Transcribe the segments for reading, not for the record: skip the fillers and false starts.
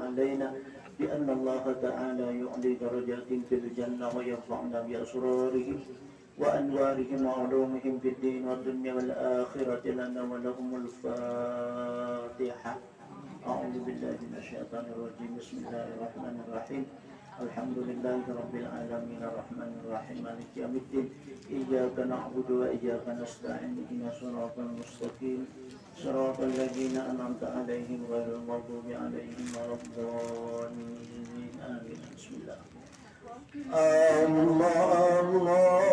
علينا بأن الله تعالى يعلي درجات في الجنة ويرفعنا بأسرارهم وأنوارهم وعلومهم في الدين والدنيا والآخرة لنا ولهم الفاتحة. أعوذ بالله من الشيطان الرجيم. بسم الله الرحمن الرحيم. الحمد لله رب العالمين الرحمن الرحيم مالك يوم الدين إياك نعبد وإياك نستعين اهدنا الصراط المستقيم صراط الذين أنعمت عليهم غير المغضوب عليهم ولا الضالين آمين. بسم الله. الله الله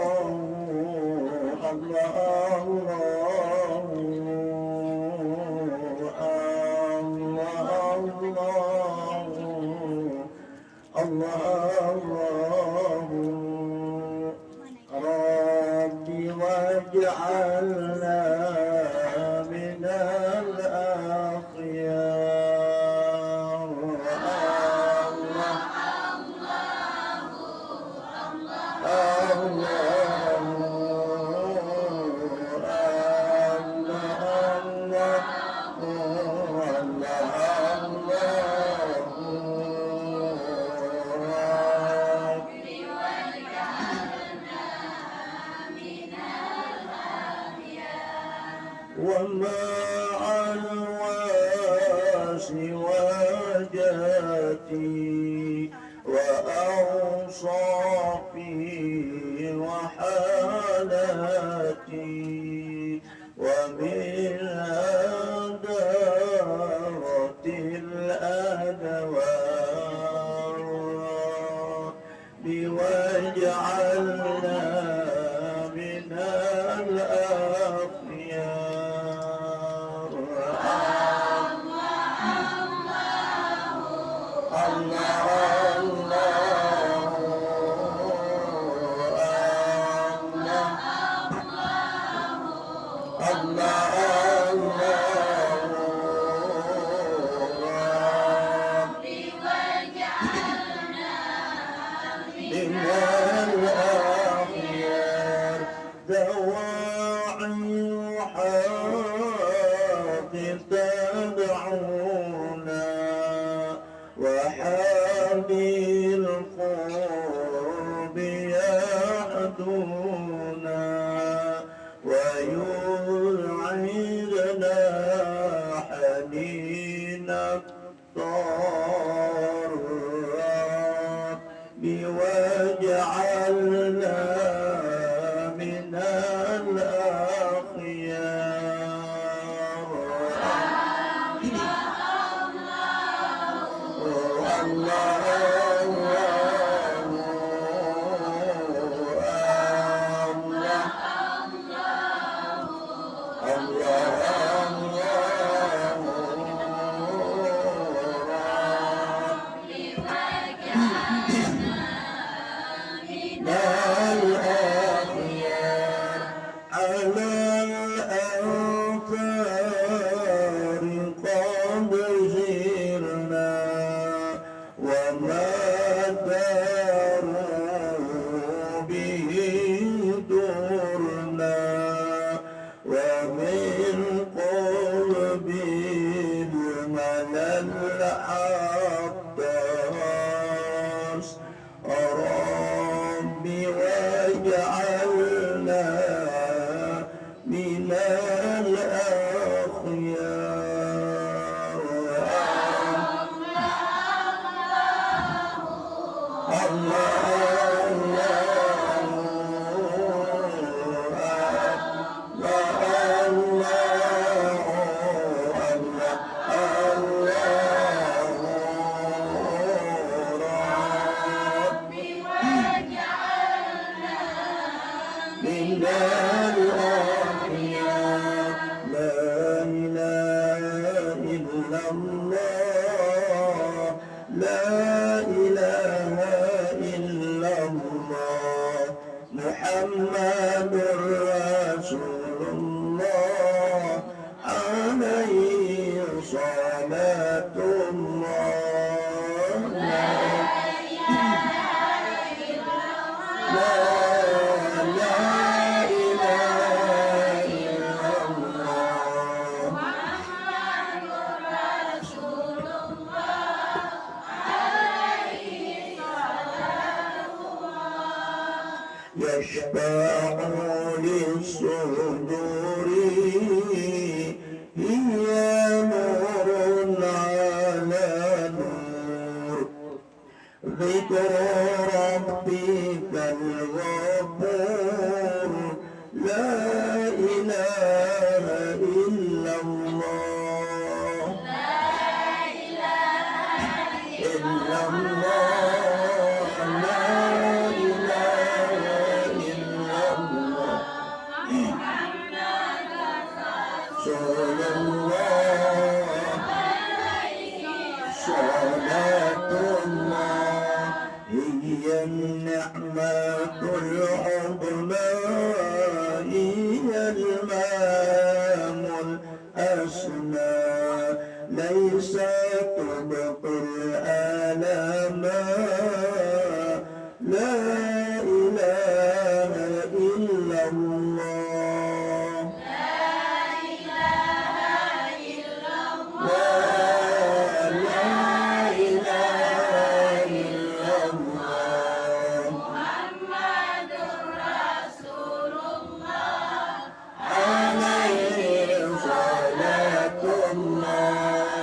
الله الله ربي واجعلنا من الأخيار. ومع الواس وجاتي وأوصافي وحالاتي ومن دارت الأدوار واجعلنا من الأخيار. تدعونا وحامي القرب يحدونا ويرعدنا حنين الطار واجعلنا من الأخيار. محمد رسول الله عليه صلاة الله. لا إله إلا الله لا إله إلا الله محمد رسول الله يشفع للصدور هي نور على نور ذكر ربك الغفور لا إله إلا الله لا إله إلا الله لا إله إلا الله محمد رسول الله عليه صلاة الله هي النعمة العظمى هي المام الأسمى ليس تبقي الآلام لا إله إلا الله لا إله إلا الله لا إله إلا الله محمد رسول الله عليه صلاة الله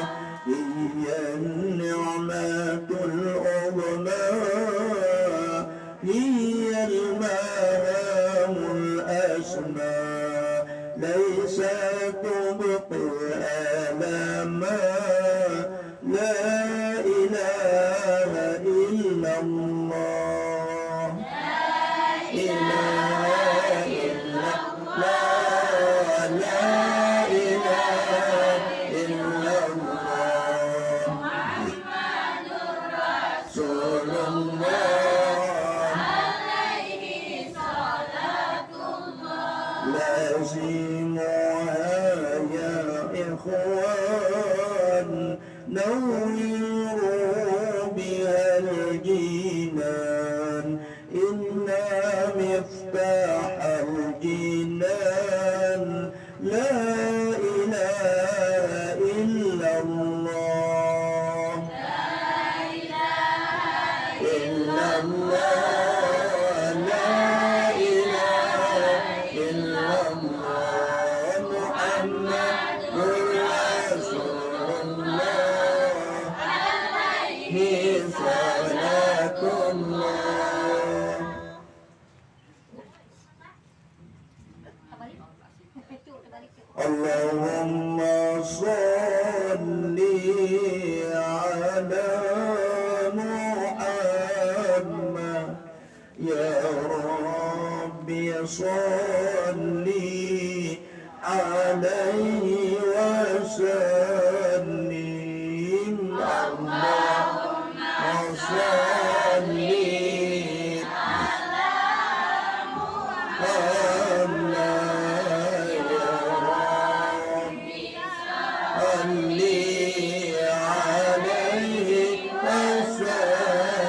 هي النعمة العظمى هي المنام الأسمى ليس تبقي الآلام لا إله إلا الله لا إله إلا الله لا إله إلا الله محمد رسول الله عليه صلاة الله لازمها يا إخوان نوروا بها الجنان إنا مفتاح الجنان لا إله إلا الله لا إله إلا الله لا إله إلا الله محمد رسول الله عليه صلاة الله اللهم صل على محمد يا ربي صل عليه وسلم اللهم صل على محمد يا ربي صل عليه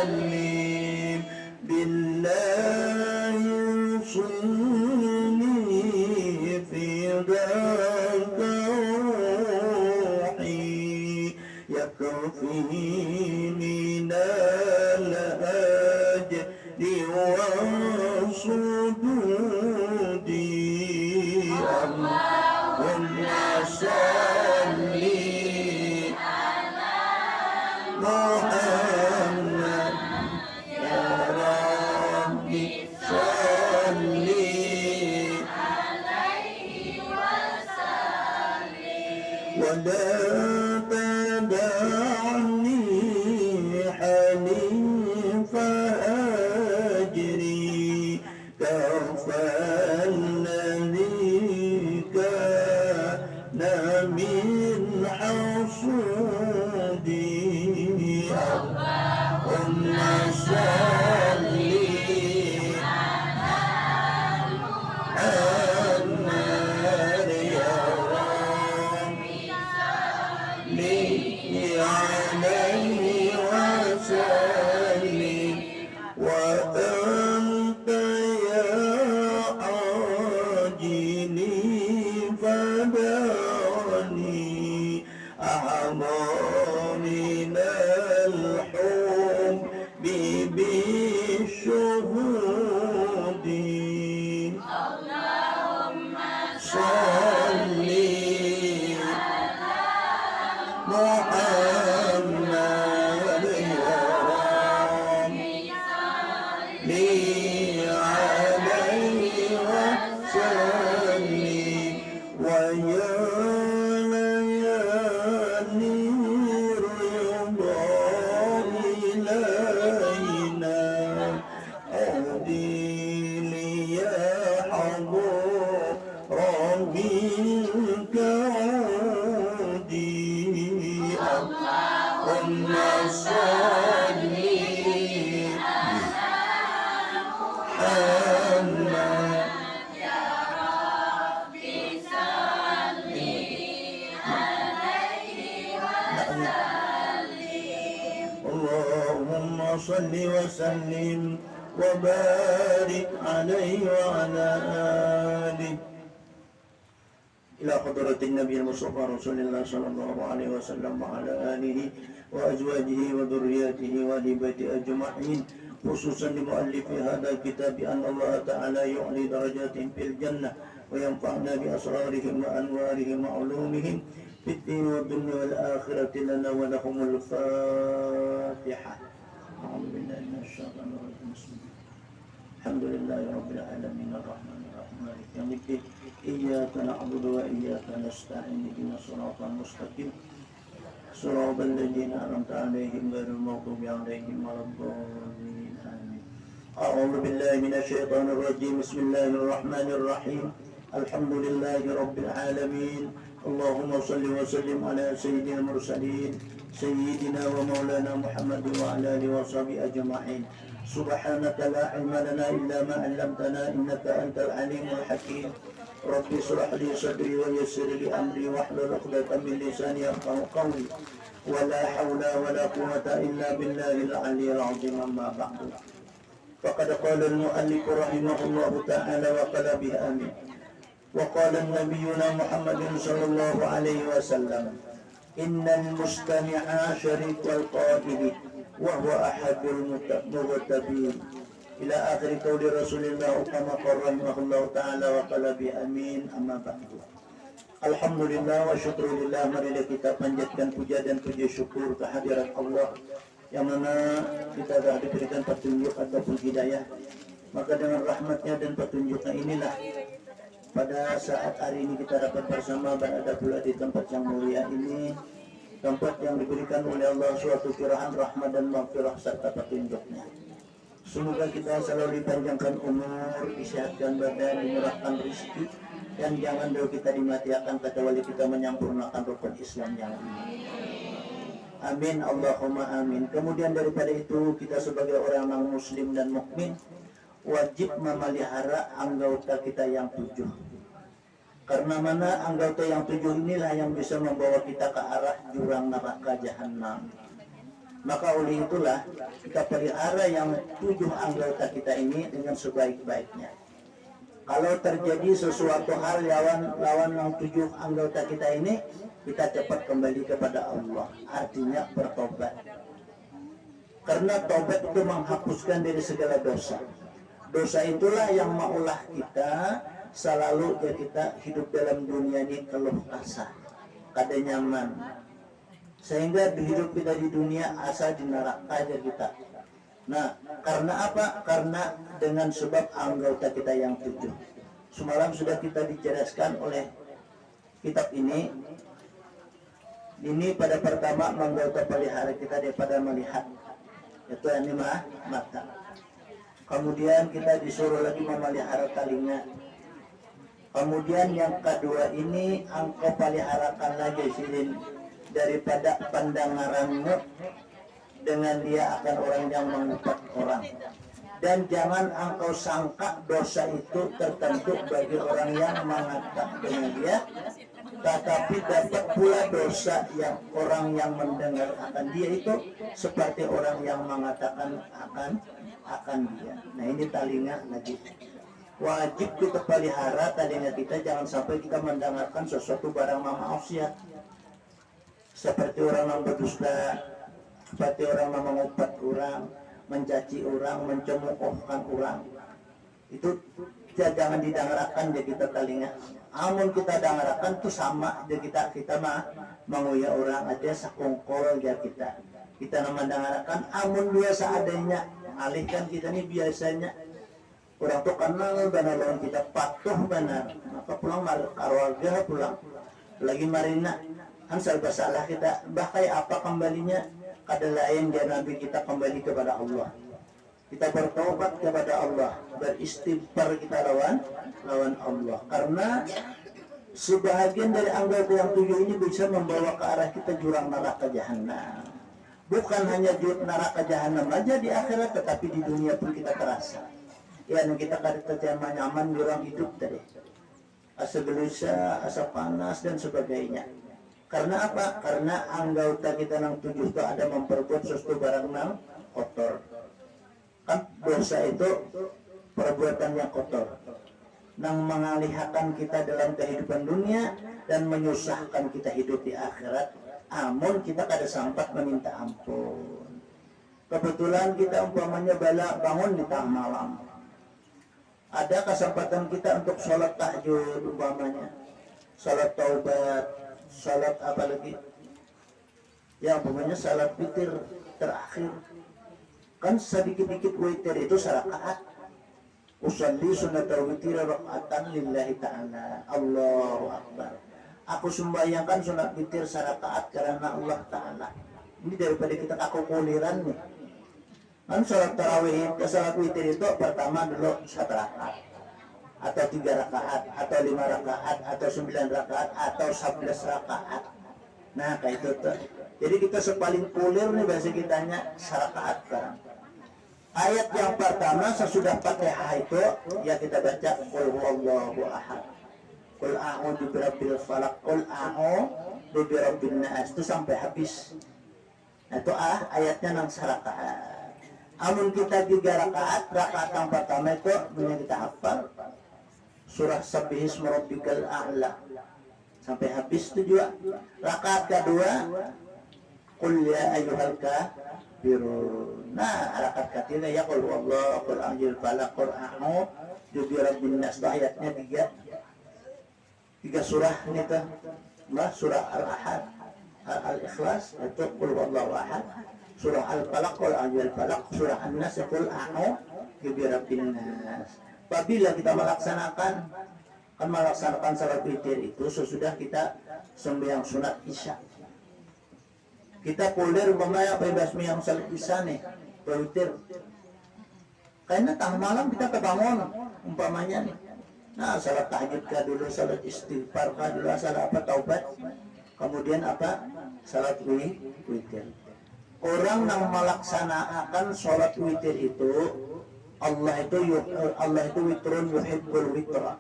وسلم بالله صلي في ذاك روحي يكفيني من الأجر والصدود اللهم صل على محمد يا ربي صل عليه وسلم ولا تدعني حليف أجري كفى الذي كان من حصودي اللهم صل محمد يا ربي صل عليه وسلم وأنت يا عاجلي فدعني أعمى من الحب بالشهود salli Muhammad Allahumma salli wa sallim wa barik alaihi wa ala alihi ila hadratin nabiyil mustafa rasulillah sallallahu alaihi wasallam wa ala alihi wa azwajihi wa dhurriyyatihi wa ahli baiti ajma'in khususan li muallifi hadha kitab anna Allah ta'ala yu'li darajatin fil jannah wa yanfa'na bi asrarihim wa anwarihim wa ulumihim fid din wa dunya wal akhirati lana wa lahumul fatihah. A'udzu billahi minasy syaithanir rajim. Alhamdulillahi rabbil alamin arrahmanir rahim maliki yaumiddin iyyaka na'budu wa iyyaka nasta'in ihdinas siratal mustaqim siratal ladzina an'amta 'alaihim ghairil maghdubi 'alaihim waladdallin amin. A'udzu billahi minasy syaithanir rajim. Bismillahir rahmanir rahim. Alhamdulillahi rabbil alamin. Allahumma shalli wa sallim ala sayyidil mursalin sayyidina wa maulana Muhammad wa ala alihi wa sahbihi ajma'in. Subhanaka la ilma lana illa ma 'allamtana innaka antal alimul hakim. Rabbi shrah li sadri wa yassir li amri wahlul 'uqdatam min lisani yafqahu qawli. Wa la hawla wa la quwwata illa billahil 'aliyyil 'azim. Amma ba'du. Faqad qala al-mu'allif rahimahullahu ta'ala wa qala bihi amin. Wa qala nabiyyuna Muhammadin sallallahu alaihi wasallam innal mustami'a syarikul qa'ili wa huwa ahadul mughtabin ila akhir qauli Rasulillah kama qala rahimahullahu ta'ala wa qala bi amin. Amma ba'du. Alhamdulillah wa syukurillah, marilah kita panjatkan puja dan puji syukur kehadirat Allah yang mana kita telah diberikan petunjuk ataupun hidayah. Maka dengan rahmatnya dan petunjuknya inilah pada saat hari ini kita dapat bersama berada pula di tempat yang mulia ini, tempat yang diberikan oleh Allah suatu curahan rahmat dan maghfirah serta petunjuknya. Semoga kita selalu dipanjangkan umur, disehatkan badan, dimurahkan rezeki, dan jangan dulu kita dimatiakan kecuali kita menyempurnakan rukun Islam yang ini. Amin, Allahumma amin. Kemudian daripada itu, kita sebagai orang yang muslim dan mukmin wajib memelihara anggota kita yang 7. Karena mana anggota yang 7 inilah yang bisa membawa kita ke arah jurang neraka jahanam. Maka oleh itulah kita pelihara yang 7 anggota kita ini dengan sebaik-baiknya. Kalau terjadi sesuatu hal lawan yang 7 anggota kita ini, kita cepat kembali kepada Allah. Artinya bertobat. Karena tobat itu menghapuskan dari segala dosa. Dosa itulah yang maulah kita selalu ya kita hidup dalam dunia ini keluh kesah, kada nyaman. Sehingga hidup kita di dunia asa di neraka aja kita. Nah, karena apa? Karena dengan sebab anggota kita yang 7. Semalam sudah kita dijelaskan oleh kitab ini. Ini pada pertama anggota pelihara kita daripada melihat. Itu yang mata. Kemudian kita disuruh lagi memelihara telinga. Kemudian yang kedua ini engkau peliharakan lagi silin daripada pandanganmu dengan dia akan orang yang mengupat orang. Dan jangan engkau sangka dosa itu tertentu bagi orang yang mengatakan dengan dia, tetapi dapat pula dosa yang orang yang mendengar akan dia itu seperti orang yang mengatakan akan dia. Nah ini telinga lagi. Wajib kita pelihara telinga kita, jangan sampai kita mendengarkan sesuatu barang maksiat. Seperti orang yang berdusta, seperti orang yang mengupat orang, mencaci orang, mencemohkan orang. Itu jangan didengarkan ya kita telinga. Amun kita dengarkan itu sama aja kita menguya orang aja sakongkol ya kita. Kita mendengarkan amun biasa adanya. Alihkan kita ini biasanya orang tuh kenal benar lawan kita patuh benar. Maka pulang keluarga pulang lagi marina ansal basalah kita bahkai apa kembalinya kada lain dia nabi kita kembali kepada Allah. Kita bertobat kepada Allah, beristighfar kita lawan Allah. Karena sebahagian dari anggota yang 7 ini bisa membawa ke arah kita jurang neraka jahanam. Bukan hanya di neraka jahanam aja di akhirat, tetapi di dunia pun kita terasa. Ya, kita kada nyaman di orang hidup tadi. Asa gelisah, asa panas dan sebagainya. Karena apa? Karena anggota kita nang tujuh itu ada memperbuat sesuatu barang nang kotor. Kan dosa itu perbuatan yang kotor, nang mengalihkan kita dalam kehidupan dunia dan menyusahkan kita hidup di akhirat. Amun kita kada sempat meminta ampun. Kebetulan kita umpamanya bala bangun di tengah malam, ada kesempatan kita untuk sholat tahajud umpamanya, sholat taubat, sholat apa lagi, ya umpamanya sholat witir terakhir. Kan sedikit-dikit witir itu serakaat. Usalli sunnatal witir raka'atan lillahi ta'ala. Allahu akbar. Aku sembahyangkan sunat witir serakaat karena Allah Ta'ala. Ini daripada kita kakukuliran nih. Kan sholat tarawih, sholat witir itu pertama dulu 1 rakaat, atau 3 rakaat, atau 5 rakaat, atau 9 rakaat, atau 11 rakaat. Nah kayak itu tuh. Jadi kita sepaling kulir nih bahasa kitanya serakaat sekarang. Ayat yang pertama sesudah Fatihah itu ya kita baca qul huwallahu ahad, qul a'udzu birabbil falaq, qul a'udzu birabbin nas, itu sampai habis. Nah, itu ayatnya nang serakaat. Amun kita 3 rakaat, rakaat yang pertama itu punya kita hafal surah Sabbihisma rabbikal a'la sampai habis itu juga. Rakaat kedua qul ya ayyuhal kafirun. Nah, rakaat ketiga ya qul huwallahu, qul a'udzu falaq, qul a'udzu birabbin nas. Ayatnya 3 surah ini tuh. Nah, surah Al-Ahad, Al-Ikhlas itu qul huwallahu ahad, surah Al-Falaq qul a'udzu falaq, surah An-Nas qul a'udzu birabbin nas. Apabila kita melaksanakan salat witir itu sesudah kita sembahyang sunat Isya. Kita kulir umpamanya bebas yang salat Isya nih, witir. Karena tengah malam kita kebangun umpamanya nih. Nah, salat tahajud kah dulu, salat istighfar kah dulu, salat apa taubat, kemudian apa salat witir. Orang yang melaksanakan salat witir itu Allah itu witrun yuhibbul witra.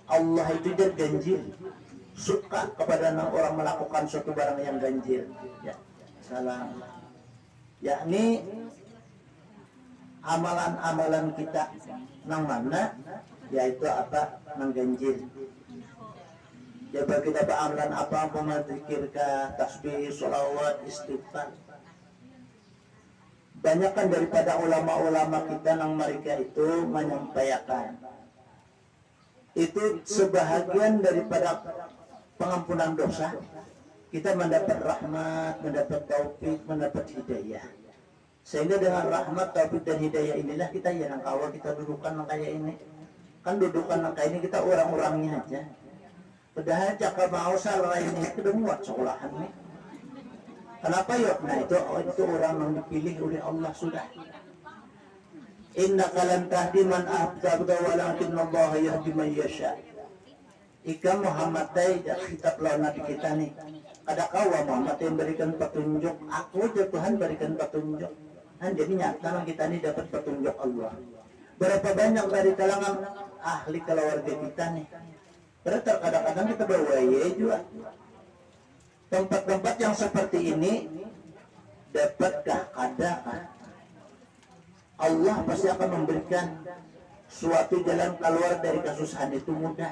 Allah itu dia ganjil, suka kepada orang melakukan suatu barang yang ganjil. Ya, salam. Yakni amalan-amalan kita nang mana yaitu apa nang ganjil. Coba kita amalan apa memadzikir ka tasbih, sholawat, istighfar. Banyakkan daripada ulama-ulama kita nang mereka itu menyampaikan itu sebahagian daripada pengampunan dosa. Kita mendapat rahmat, mendapat taufik, mendapat hidayah. Sehingga dengan rahmat, taufik dan hidayah inilah kita yang awal kita dudukan kayak ini. Kan dudukan kayak ini kita orang-orangnya aja. Padahal cakap mau salah ini itu muat sekolahan nih. Kenapa yuk? Nah itu orang yang dipilih oleh Allah sudah. Innaka lan tahdi man ahbabta walakinna Allah yahdi man yasha. Ika Muhammad kitab lawan Nabi kita nih. Ada kau Muhammad yang berikan petunjuk, aku aja Tuhan berikan petunjuk. Nah, jadi nyata kita nih dapat petunjuk Allah. Berapa banyak dari kalangan ahli keluarga kita nih. Berarti kadang-kadang kita berwaya juga. Tempat-tempat yang seperti ini dapatkah adakah? Allah pasti akan memberikan suatu jalan keluar dari kesusahan itu mudah.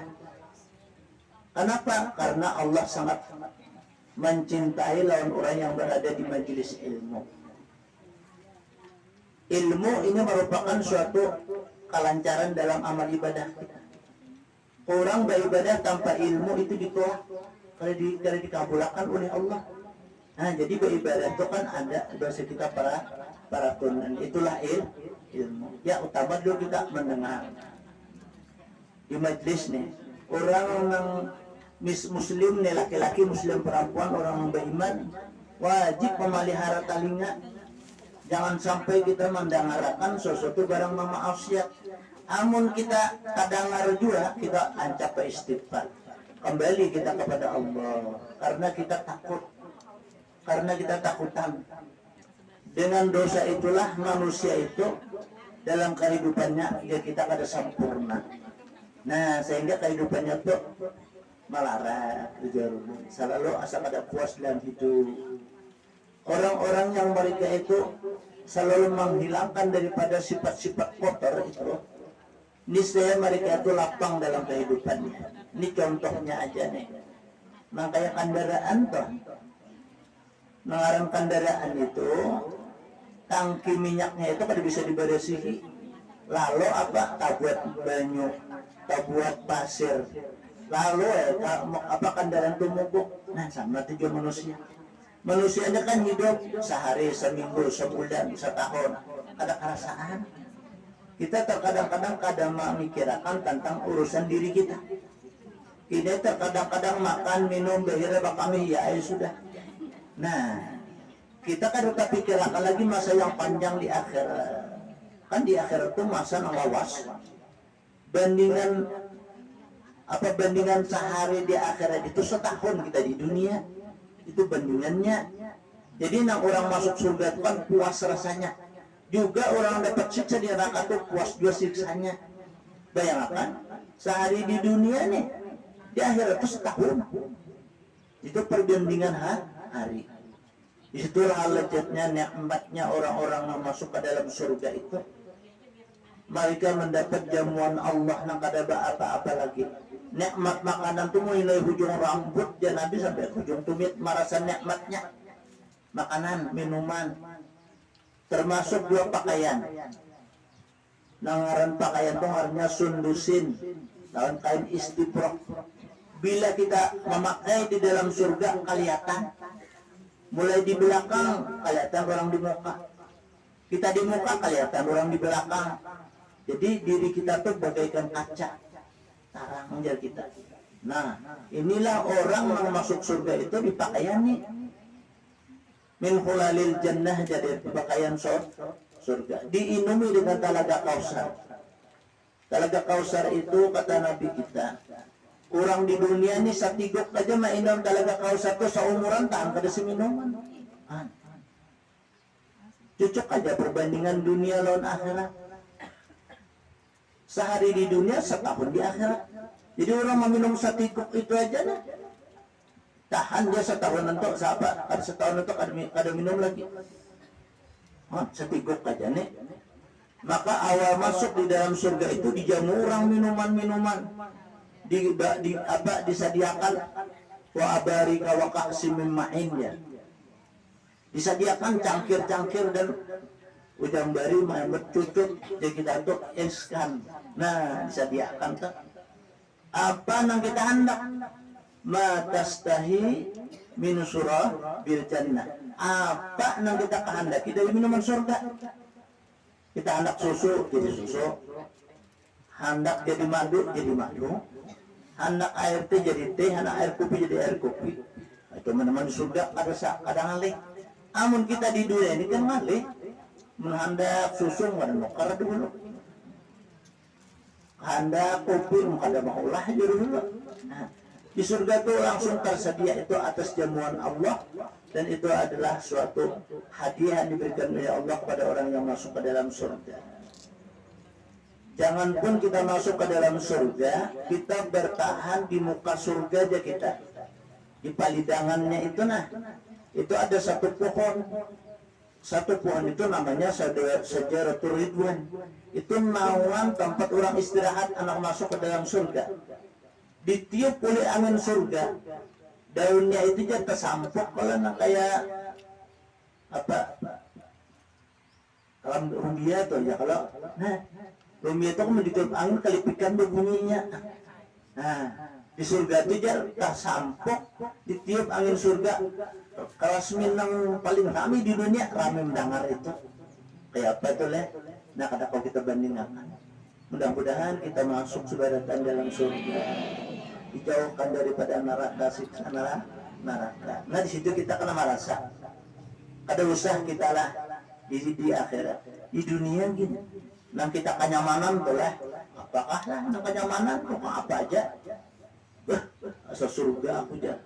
Kenapa? Karena Allah sangat mencintai lawan orang yang berada di majelis ilmu. Ilmu ini merupakan suatu kelancaran dalam amal ibadah kita. Orang beribadah tanpa ilmu itu ditolak kalau dikabulkan oleh Allah. Nah, jadi beribadah itu kan ada bahasa kita para tunan, itulah ilmu. Ya utama dulu kita mendengar di majelis nih. Orang yang muslim nih, laki-laki muslim perempuan, orang yang beriman wajib memelihara telinga. Jangan sampai kita mendengarkan sesuatu barang memaksiat. Amun kita kadangar juga kita ancap istighfar. Kembali kita kepada Allah karena kita takut. Karena kita takutan. Dengan dosa itulah manusia itu dalam kehidupannya ya kita kada sempurna. Nah sehingga kehidupannya tuh melarat, selalu asa kada puas dalam hidup. Orang-orang yang mereka itu selalu menghilangkan daripada sifat-sifat kotor itu, niscaya mereka itu lapang dalam kehidupannya. Ini contohnya aja nih. Makanya kendaraan tuh, mengarang kendaraan itu tangki minyaknya itu kada bisa dibersihi, lalu apa tak buat banyu, tak buat pasir, lalu apa kendaraan itu mogok. Nah sama tujuan manusianya kan hidup sehari, seminggu, sebulan, setahun, ada perasaan. Kita terkadang-kadang kadang memikirkan tentang urusan diri kita. Kita terkadang-kadang makan, minum, bahira kami ya sudah. Nah kita kan tetap pikirkan lagi masa yang panjang di akhirat. Kan di akhirat itu masa ngawas. Bandingan sehari di akhirat itu setahun kita di dunia. Itu bandingannya. Jadi orang masuk surga itu kan puas rasanya. Juga orang dapat siksa di neraka itu puas juga siksanya. Bayangkan sehari di dunia nih, di akhirat itu setahun. Itu perbandingan hari. Itulah lezatnya, nikmatnya orang-orang yang masuk ke dalam surga itu. Mereka mendapat jamuan Allah yang kada apa-apa lagi. Nikmat makanan itu mulai hujung rambut dan Nabi sampai hujung tumit merasa nikmatnya. Makanan, minuman, termasuk dua pakaian. Nangaran pakaian itu artinya sundusin, daun kain istibrok. Bila kita memakai di dalam surga kelihatan. Mulai di belakang kelihatan orang di muka. Kita di muka kelihatan orang di belakang. Jadi diri kita tuh bagaikan kaca. Tarang menjadi kita. Nah, inilah orang yang masuk surga itu di pakaian nih. Min hulalil jannah, jadi pakaian surga. Diinumi dengan talaga kausar. Talaga kausar itu kata Nabi kita. Orang di dunia ini satigok aja mainam talaga kausar itu seumuran tahan kada seminuman. Cocok aja perbandingan dunia lawan akhirat. Sehari di dunia setahun di akhirat. Jadi orang meminum satigok itu aja nah. Tahan dia setahun untuk siapa? Kada setahun untuk kada minum lagi. Satigok aja nih. Maka awal masuk di dalam surga itu dijamu orang minuman-minuman. Disediakan wa abarika wa ka'sim min ma'innya. Disediakan cangkir-cangkir dan ujang bari main bercucut jadi kita tuh eskan. Nah, disediakan tuh. Apa yang kita hendak? Ma tastahi min surah bil jannah. Apa yang kita kehendaki dari minuman surga? Kita hendak susu jadi susu. Hendak jadi madu jadi madu. Hendak air teh jadi teh, hendak air kopi jadi air kopi. Itu teman-teman surga kadang ngalih. Amun kita di dunia ini kan ngalih. Menghendak susu ada nukar dulu. Hendak kopi ada maulah dulu. Nah, di surga itu langsung tersedia itu atas jamuan Allah, dan itu adalah suatu hadiah yang diberikan oleh Allah kepada orang yang masuk ke dalam surga. Jangan pun kita masuk ke dalam surga, kita bertahan di muka surga aja kita. Di palidangannya itu nah, itu ada satu pohon. Satu pohon itu namanya Syajaratul Ridwan. Itu naungan tempat orang istirahat anak masuk ke dalam surga. Ditiup oleh angin surga. Daunnya itu jadi tersampuk kalau kayak apa? Kalau rumbia tuh ya kalau rumbia itu kan ditiup angin kelipikan bunyinya. Nah, di surga itu dia tersampuk ditiup angin surga. Kelas minang paling ramai di dunia ramai mendengar itu. Kayak apa itu leh? Nah, kalau kita bandingkan, mudah-mudahan kita masuk sebaratan dalam surga, dijauhkan daripada neraka, siksa neraka. Nah, di situ kita kena merasa ada usaha kita lah di akhirat, di dunia gini. Nah, kita kenyamanan tuh lah. Apakah lah kenyamanan? Kok apa aja? Asal surga aku aja.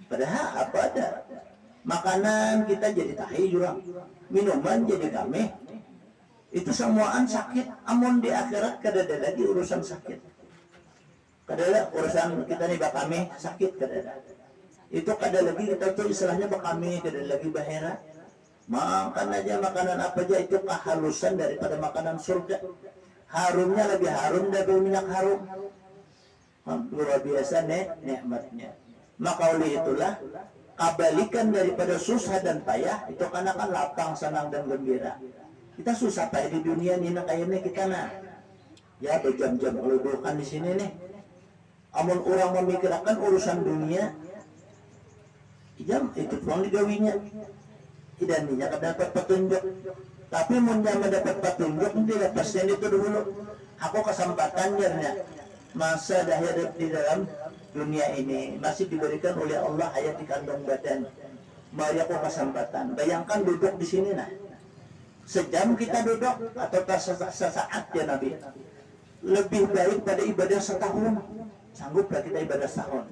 Padahal apa ada? Makanan kita jadi tahi jurang, minuman jadi kami. Itu semuaan sakit. Amun di akhirat kadada lagi urusan sakit. Kadada urusan kita nih bakami sakit kadada. Itu kadada lagi kita tuh istilahnya bakami, kadada lagi bahera. Makan aja makanan apa aja itu kehalusan daripada makanan surga. Harumnya lebih harum dari minyak harum. Luar biasa nikmatnya. Maka oleh itulah kebalikan daripada susah dan payah itu karena kan lapang, senang dan gembira. Kita susah payah di dunia ini kayaknya kita ya berjam-jam keludukan di sini nih. Amun orang memikirkan urusan dunia, jam itu pulang digawinya. Dan dia dapat petunjuk. Tapi mun dia mendapat petunjuk tidak pasien itu dulu. Aku kesempatannya masa dah hidup di dalam dunia ini masih diberikan oleh Allah hayat di kandung badan. Mari aku kesempatan. Bayangkan duduk di sini sejam kita duduk atau sesaat ya Nabi. Lebih baik pada ibadah setahun. Sangguplah kita ibadah setahun.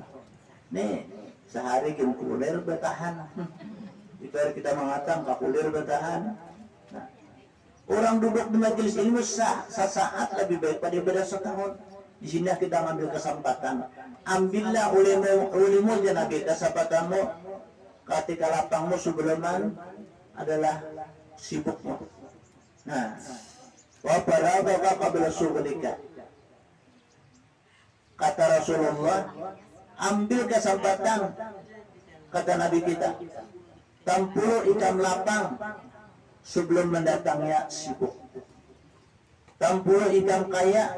Nih sehari kita kulir bertahan. Ibarat kita mengatakan kakulir bertahan. Nah, orang duduk di majelis ilmu sesaat lebih baik pada ibadah setahun. Di sini kita ambil kesempatan. Ambillah ulimu ya Nabi kesempatanmu ketika lapangmu sebelaman adalah sibukmu. Nah, wa faragha qabla syughlika. Kata Rasulullah, ambil kesempatan kata Nabi kita. Tampuru ikan lapang sebelum mendatangnya sibuk. Tampuru ikan kaya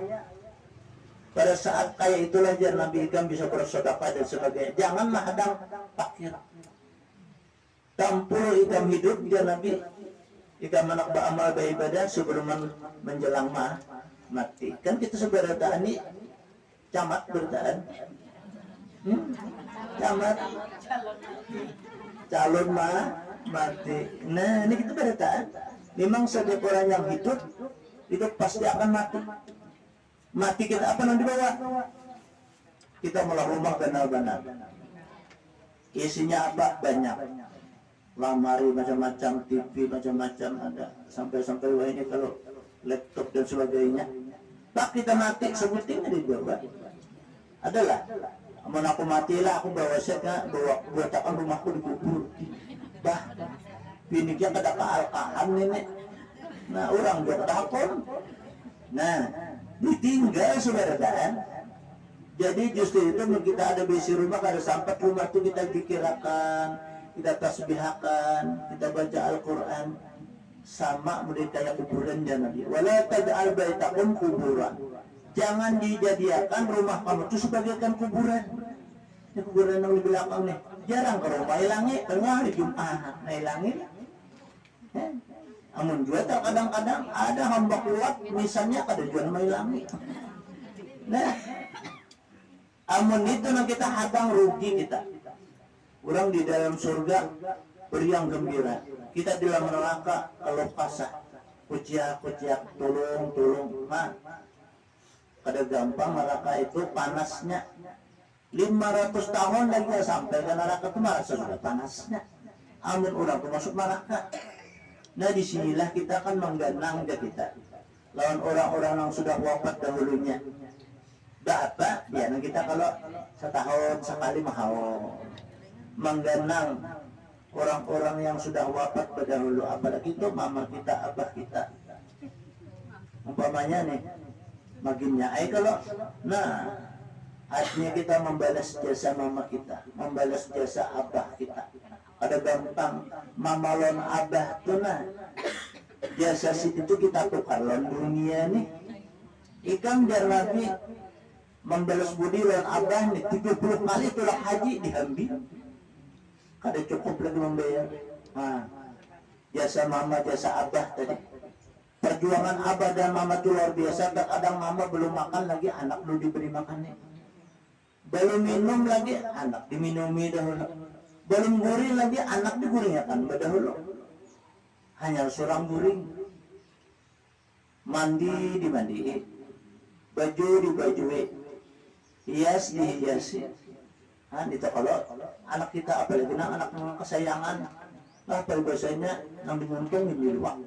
pada saat kaya itulah jar Nabi ikan bisa bersedekah dan sebagainya. Jangan menghadang fakir. Tampuru ikan hidup jar Nabi ikan menak beramal beribadah sebelum menjelang mati. Kan kita sebenarnya ini camat bertahan. Camat calon mati. Nah ini kita bertahan. Memang setiap orang yang hidup itu pasti akan mati. Mati kita apa yang dibawa? Kita malah rumah benar-benar. Isinya apa? Banyak. Lamari macam-macam, TV macam-macam ada. Sampai-sampai wah ini kalau laptop dan sebagainya. Tak kita mati sebutin dibawa. Adalah. Amun aku matilah aku bawa setnya bawa takkan rumahku dikubur. Bah, biniknya kada kealkahan nenek. Nah orang buat takon. Nah ditinggal saudara. Jadi justru itu kita ada besi rumah kada sampai rumah itu kita dikirakan, kita tasbihkan, kita baca Al-Quran. Sama mereka yang kuburan dan Nabi. Wala taj'al baitakum kuburan. Jangan dijadikan rumah kamu itu sebagaikan kuburan. Ini kuburan yang di belakang nih. Jarang ke rumah hilangi, tengah di Jumat, hilangi. Amun juga tak kadang-kadang ada hamba kuat, misalnya kada jual hilangi. Nah, amun itu yang kita hadang rugi kita. Orang di dalam surga beriang gembira. Kita di dalam neraka kalau pasah, kuciak, tolong, Kada gampang neraka itu panasnya 500 tahun lagi sampai ke neraka itu merasa sudah panasnya. Amun orang itu masuk neraka. Nah disinilah kita akan mengganang kita lawan orang-orang yang sudah wafat dahulunya. Apa? Ya, kita kalau setahun sekali mau mengganang orang-orang yang sudah wafat dahulu, apalagi itu mama kita, abah kita. Umpamanya nih maginnya, kalau artinya kita membalas jasa mama kita, membalas jasa abah kita. Ada gampang mamalon abah tuh jasa situ kita tukar lawan dunia nih. Ikan jar Nabi membalas budi lawan abah nih 70 kali tulak haji diambil. Kada cukup lagi membayar. Jasa mama, jasa abah tadi. Perjuangan abah dan mama itu luar biasa. Kadang mama belum makan lagi, anak belum diberi makannya. Belum minum lagi, anak diminumi dahulu. Belum guring lagi, anak diguringkan dahulu. Hanya seorang guring. Mandi dimandi, baju dibajui, hias dihiasi. Dito kalau anak kita apalagi na anak ng kasayangan, bahasanya nang binuntung hindi luwak.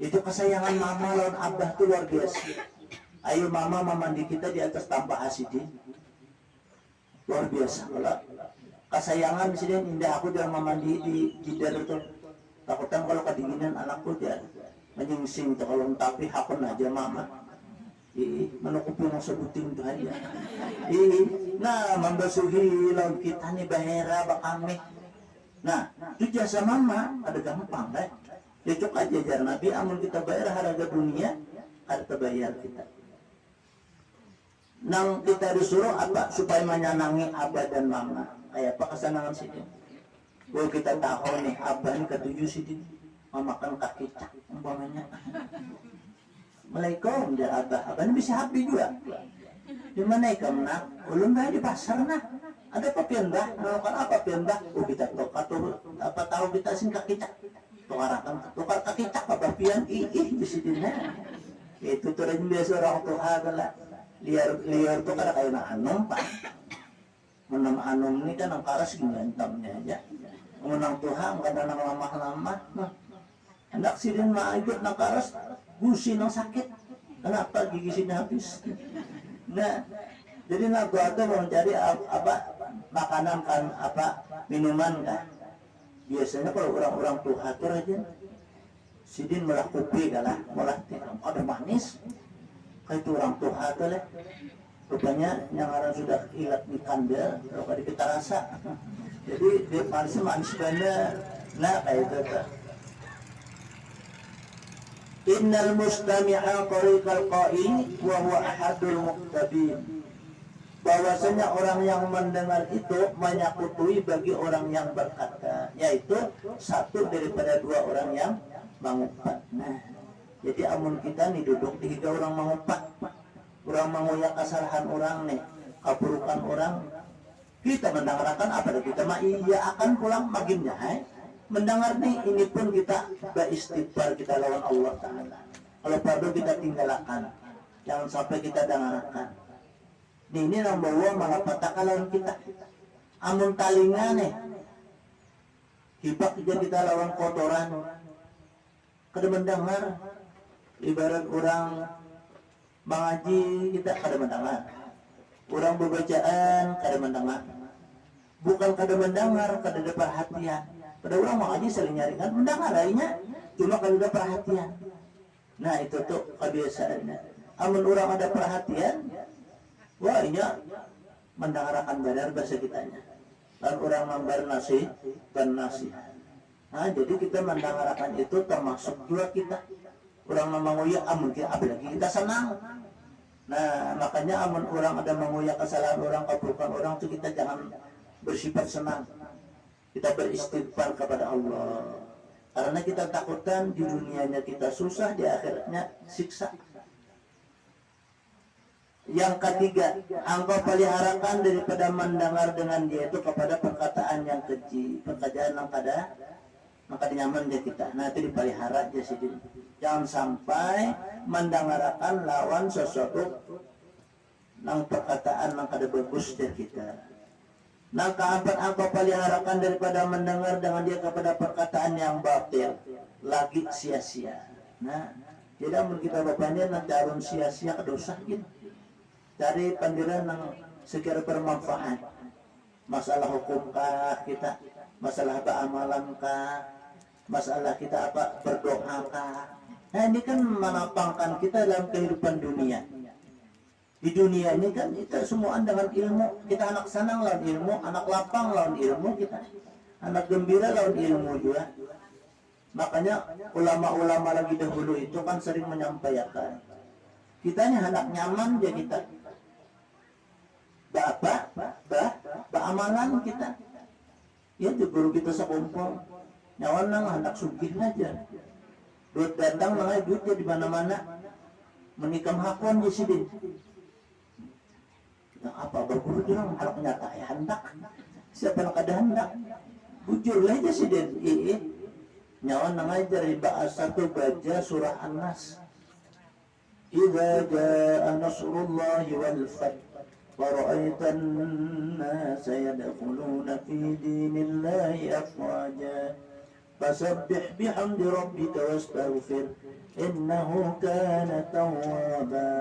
Itu kesayangan mama lawan abah tuh luar biasa. Ayo mama memandi kita di atas tanpa hasidin. Luar biasa. Kalau kesayangan misalnya indah aku jangan memandi di jidar itu. Takutan kalau kedinginan anakku dia menyingsing itu kalau tapi hakun aja mama. Menukupi ng sabuting Tuhan ya. Nah, membasuhi lawan kita nih bahera bakame. Nah, itu jasa mama ada gampang kan? Cocok aja jar Nabi amun kita bayar harga dunia, harga bayar kita. Nang kita disuruh apa supaya menyenangi abah dan mama. Kayak apa kesenangan sih dia? Kalau kita tahu nih abah ini ketujuh sih dia memakan kaki cak umpamanya. Assalamualaikum jar abah ini bisa happy juga. Di mana ikan nak? Ulun bayar di pasar nak. Ada apa pian bah? Melakukan apa pian bah? Oh kita atau apa tahu kita sing kaki cak. Tukar kaki cak apa pian? Di sini nah. Itu tuh rin biasa orang tua kala. Liar tuh kada kayak na anom pa. Menang anom ini kan ang karas ginantamnya aja. Menang Tuhan kada nang lamah-lamah. Hendak sidin maayot ng karas. Gusi ng sakit. Kenapa gigisnya habis? Nah, jadi nak atau mau mencari apa makanan kan apa minuman kan. Biasanya kalau orang-orang tua atur aja, sidin malah kopi kalah, malah ada manis. Kayak itu orang tua atur lah. Rupanya yang orang sudah ilat di kandel, kalau kita rasa. Jadi dia manis bener. Nah kayak itu. Innal mustami'a qariqal qa'i wa huwa ahadul muqtabin. Bahwasanya orang yang mendengar itu menyakutui bagi orang yang berkata, yaitu satu daripada dua orang yang mengumpat. Nah, jadi amun kita nih duduk di tiga orang mengumpat, orang mengoyak kesalahan orang nih, keburukan orang, kita mendengarkan apa kita mah iya akan pulang maginnya, mendengar nih ini pun kita beristighfar kita lawan Allah Ta'ala. Kalau perlu kita tinggalkan, jangan sampai kita dengarkan. Ini yang bawa malapetaka lawan kita. Amun talingan hibak aja kita lawan kotoran. Kada mendengar. Ibarat orang mengaji kita kada mendengar. Orang berbacaan kada mendengar. Bukan kada mendengar, kada ada perhatian. Pada orang mengaji sering nyaringan mendengar lainnya, cuma kada ada perhatian. Nah itu tuh kebiasaannya. Amun orang ada perhatian, wah ini mendengarkan benar bahasa kitanya. Dan orang membar nasihat dan nasihat. Nah jadi kita mendengarkan itu termasuk juga kita. Orang menguyak amun kita apalagi kita senang. Nah makanya amun orang ada menguyak kesalahan orang, keburukan orang itu kita jangan bersifat senang. Kita beristighfar kepada Allah. Karena kita takutkan di dunianya kita susah, di akhiratnya siksa. Yang ketiga, engkau peliharakan daripada mendengar dengan dia itu kepada perkataan yang keji, perkataan yang kada nyaman dia kita. Nah itu dipelihara aja sih. Jangan sampai mendengarkan lawan sesuatu yang perkataan yang kada bagus dari kita. Nah keempat, engkau peliharakan daripada mendengar dengan dia kepada perkataan yang batil, lagi sia-sia. Nah tidak mungkin kita bapaknya nanti arun sia-sia kedosa gitu. Cari pandiran yang sekira bermanfaat. Masalah hukumkah kita, masalah beramalamkah, masalah kita apa berdoakah. Nah ini kan menapangkan kita dalam kehidupan dunia. Di dunia ini kan kita semua dengan ilmu. Kita anak senang lawan ilmu, anak lapang lawan ilmu kita, anak gembira lawan ilmu juga. Makanya ulama-ulama lagi dahulu itu kan sering menyampaikan, kitanya anak nyaman jadi kita. Amalan kita. Ya di guru kita sekumpul. Nyawan nang anak sugih aja. Duit datang nang duitnya di mana-mana. Menikam hakon di sini. Yang apa berguru bilang anak nyata ya hendak. Siapa yang kada hendak? Bujur aja sih den. Nyawan nang ajar di bahasa tu baca surah An-Nas. Idza jaa nasrullahi wal fath فرأيت الناس يدخلون في دين الله أفواجا فسبح بحمد ربك واستغفر إنه كان توابا.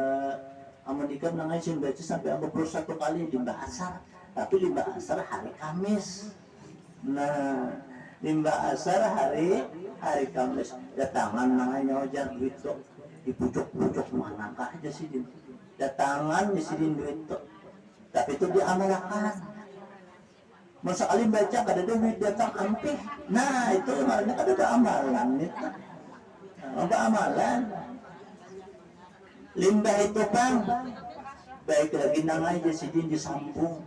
Amun ikan nangasin baca sampai 41 kali limbah asar, tapi limbah asar hari Kamis. Nah, limbah asar hari Kamis. Datangan nanganya ojan duit tuh di pucuk-pucuk mana aja sih din. Datangan di sini duit tuh. Tapi itu diamalkan. Masa kali baca kada ada duit datang ampih. Nah, itu maknanya kada ada amalan itu. Apa amalan? Limbah itu kan baik lagi nangai aja sidin disambung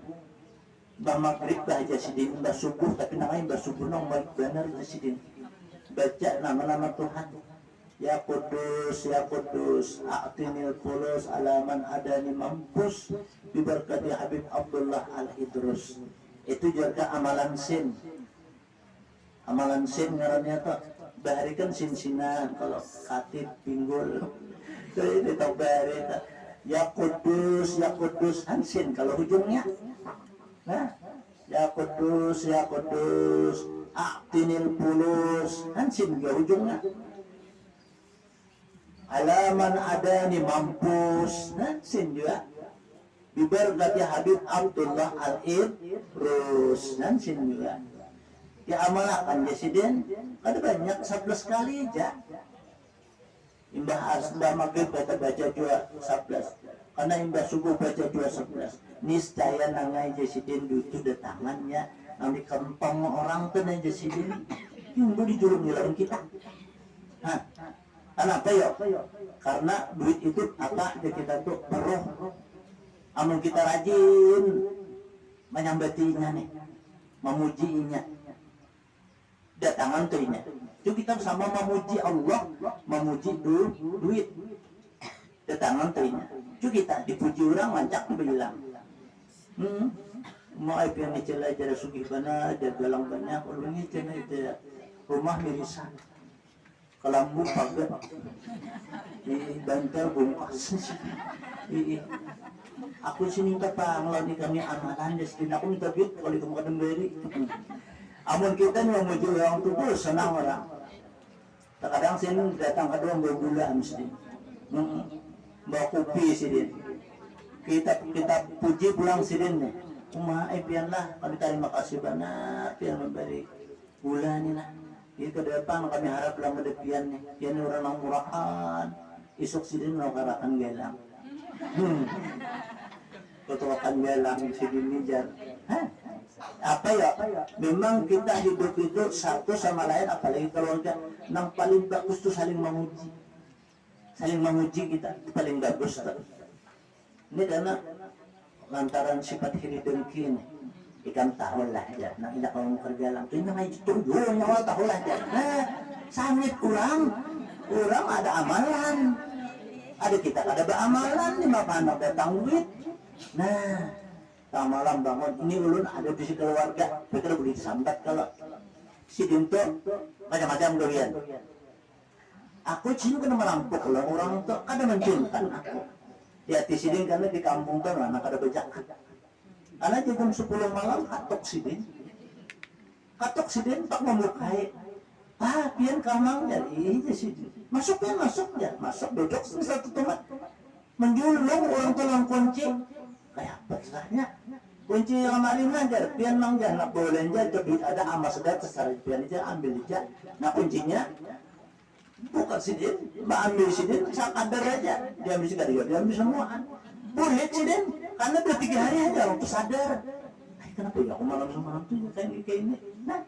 bah maghrib bah aja sidin bah subuh tapi nangai bah subuh nang baik benar aja sidin baca nama-nama Tuhan ya Kudus a'tinil fulus alaman adani mampus biberkati Habib Abdullah Al-Idrus. Itu juga amalan sin ngarannya tuh baharikan sin-sinan kalau khatib pinggul. Itu tahu bari ya Kudus hansin kalau ujungnya. Nah, ya Kudus a'tinil fulus hansin juga ujungnya. Alaman adani mampus hansin juga. Biberkati Habib Abdullah Al-Idrus hansin juga. Ya amalkan Jesiden ada banyak 11 kali aja. Imbah maghrib baca juga 11. Karena imbah subuh baca juga 11. Niscaya nangai Jesiden itu datangannya nanti kempong orang tuh nanti Jesiden yang boleh dijulung ngilain kita. Hah? Kenapa ya? Karena duit itu apa kita tuh peruh. Amun kita rajin menyambatinya nih, memujinya, datangan tuhnya. Itu kita sama memuji Allah, memuji duit, datangan tuhnya. Itu kita dipuji orang mancak bilang, mau apa yang dicela cara sugih bana, ada galang banyak, ulungi cina itu rumah mirisan, kelambu pagar, bantal bungkas, aku sini minta panglon di kami amalan, jadi aku minta duit kalau kamu kadang beri. Amun kita nih memuji orang tuh senang orang. Terkadang sini datang ke doang bergula mesti, bawa kopi sini. Kita puji pulang sini nih. Pianlah kami terima kasih banyak pian memberi gula nih lah. Ini ke depan kami harap lang kedepian nih. Pian orang yang murahan. Isok sini mengarakan gelang. Ketuakan gelang sini nijar. Apa ya? Memang kita hidup itu satu sama lain, apalagi keluarga. Yang paling bagus itu saling memuji kita, itu paling bagus. Ini karena lantaran sifat hiri dengki ini, ikan tahu lah ya. Nah ini kalau kerja lang, itu nggak itu nyawa tahu lah ya. Sangit kurang ada amalan, ada kita ada beramalan nih mana datang duit. Nah. Malam bangun ini ulun ada di keluarga pikir boleh sambat kalau si Dinto macam-macam durian aku cinta kena merampok lah orang tuh ada mencintai aku di hati si Din karena di kampung tuh anak ada bejak karena jam 10 malam katok si Din tak membukai pian kamang jadi si Din masuk duduk satu tempat menjulung orang tulang kunci kayak apa istilahnya kunci yang kemarin aja pian mangga nak boleh aja tapi ada amas sudah terserah pian aja ambil aja nah kuncinya bukan sidin ambil sidin sadar aja dia ambil sekali dia ambil semua boleh sidin karena udah 3 hari aja waktu sadar kenapa ya aku malam tuh kayak ini nah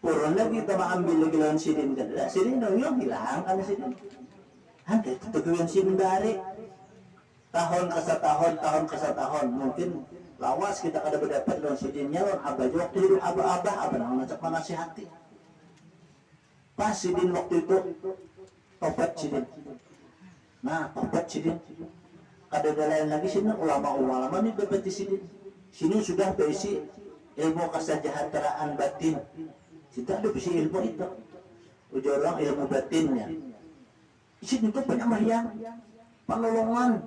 turun lagi kita ambil lagi lawan sidin kan sidin dong hilang karena sidin hampir ketujuan sidin dari tahun ke setahun mungkin lawas kita kada berdapat dengan sidinnya lawan abah waktu hidup abah nang ngajak menasihati pas sidin waktu itu tobat sidin kada ada lain lagi sini ulama ini dapat di sini sudah berisi ilmu kesejahteraan batin kita ada berisi ilmu itu ujar orang ilmu batinnya di sini tuh banyak marian penolongan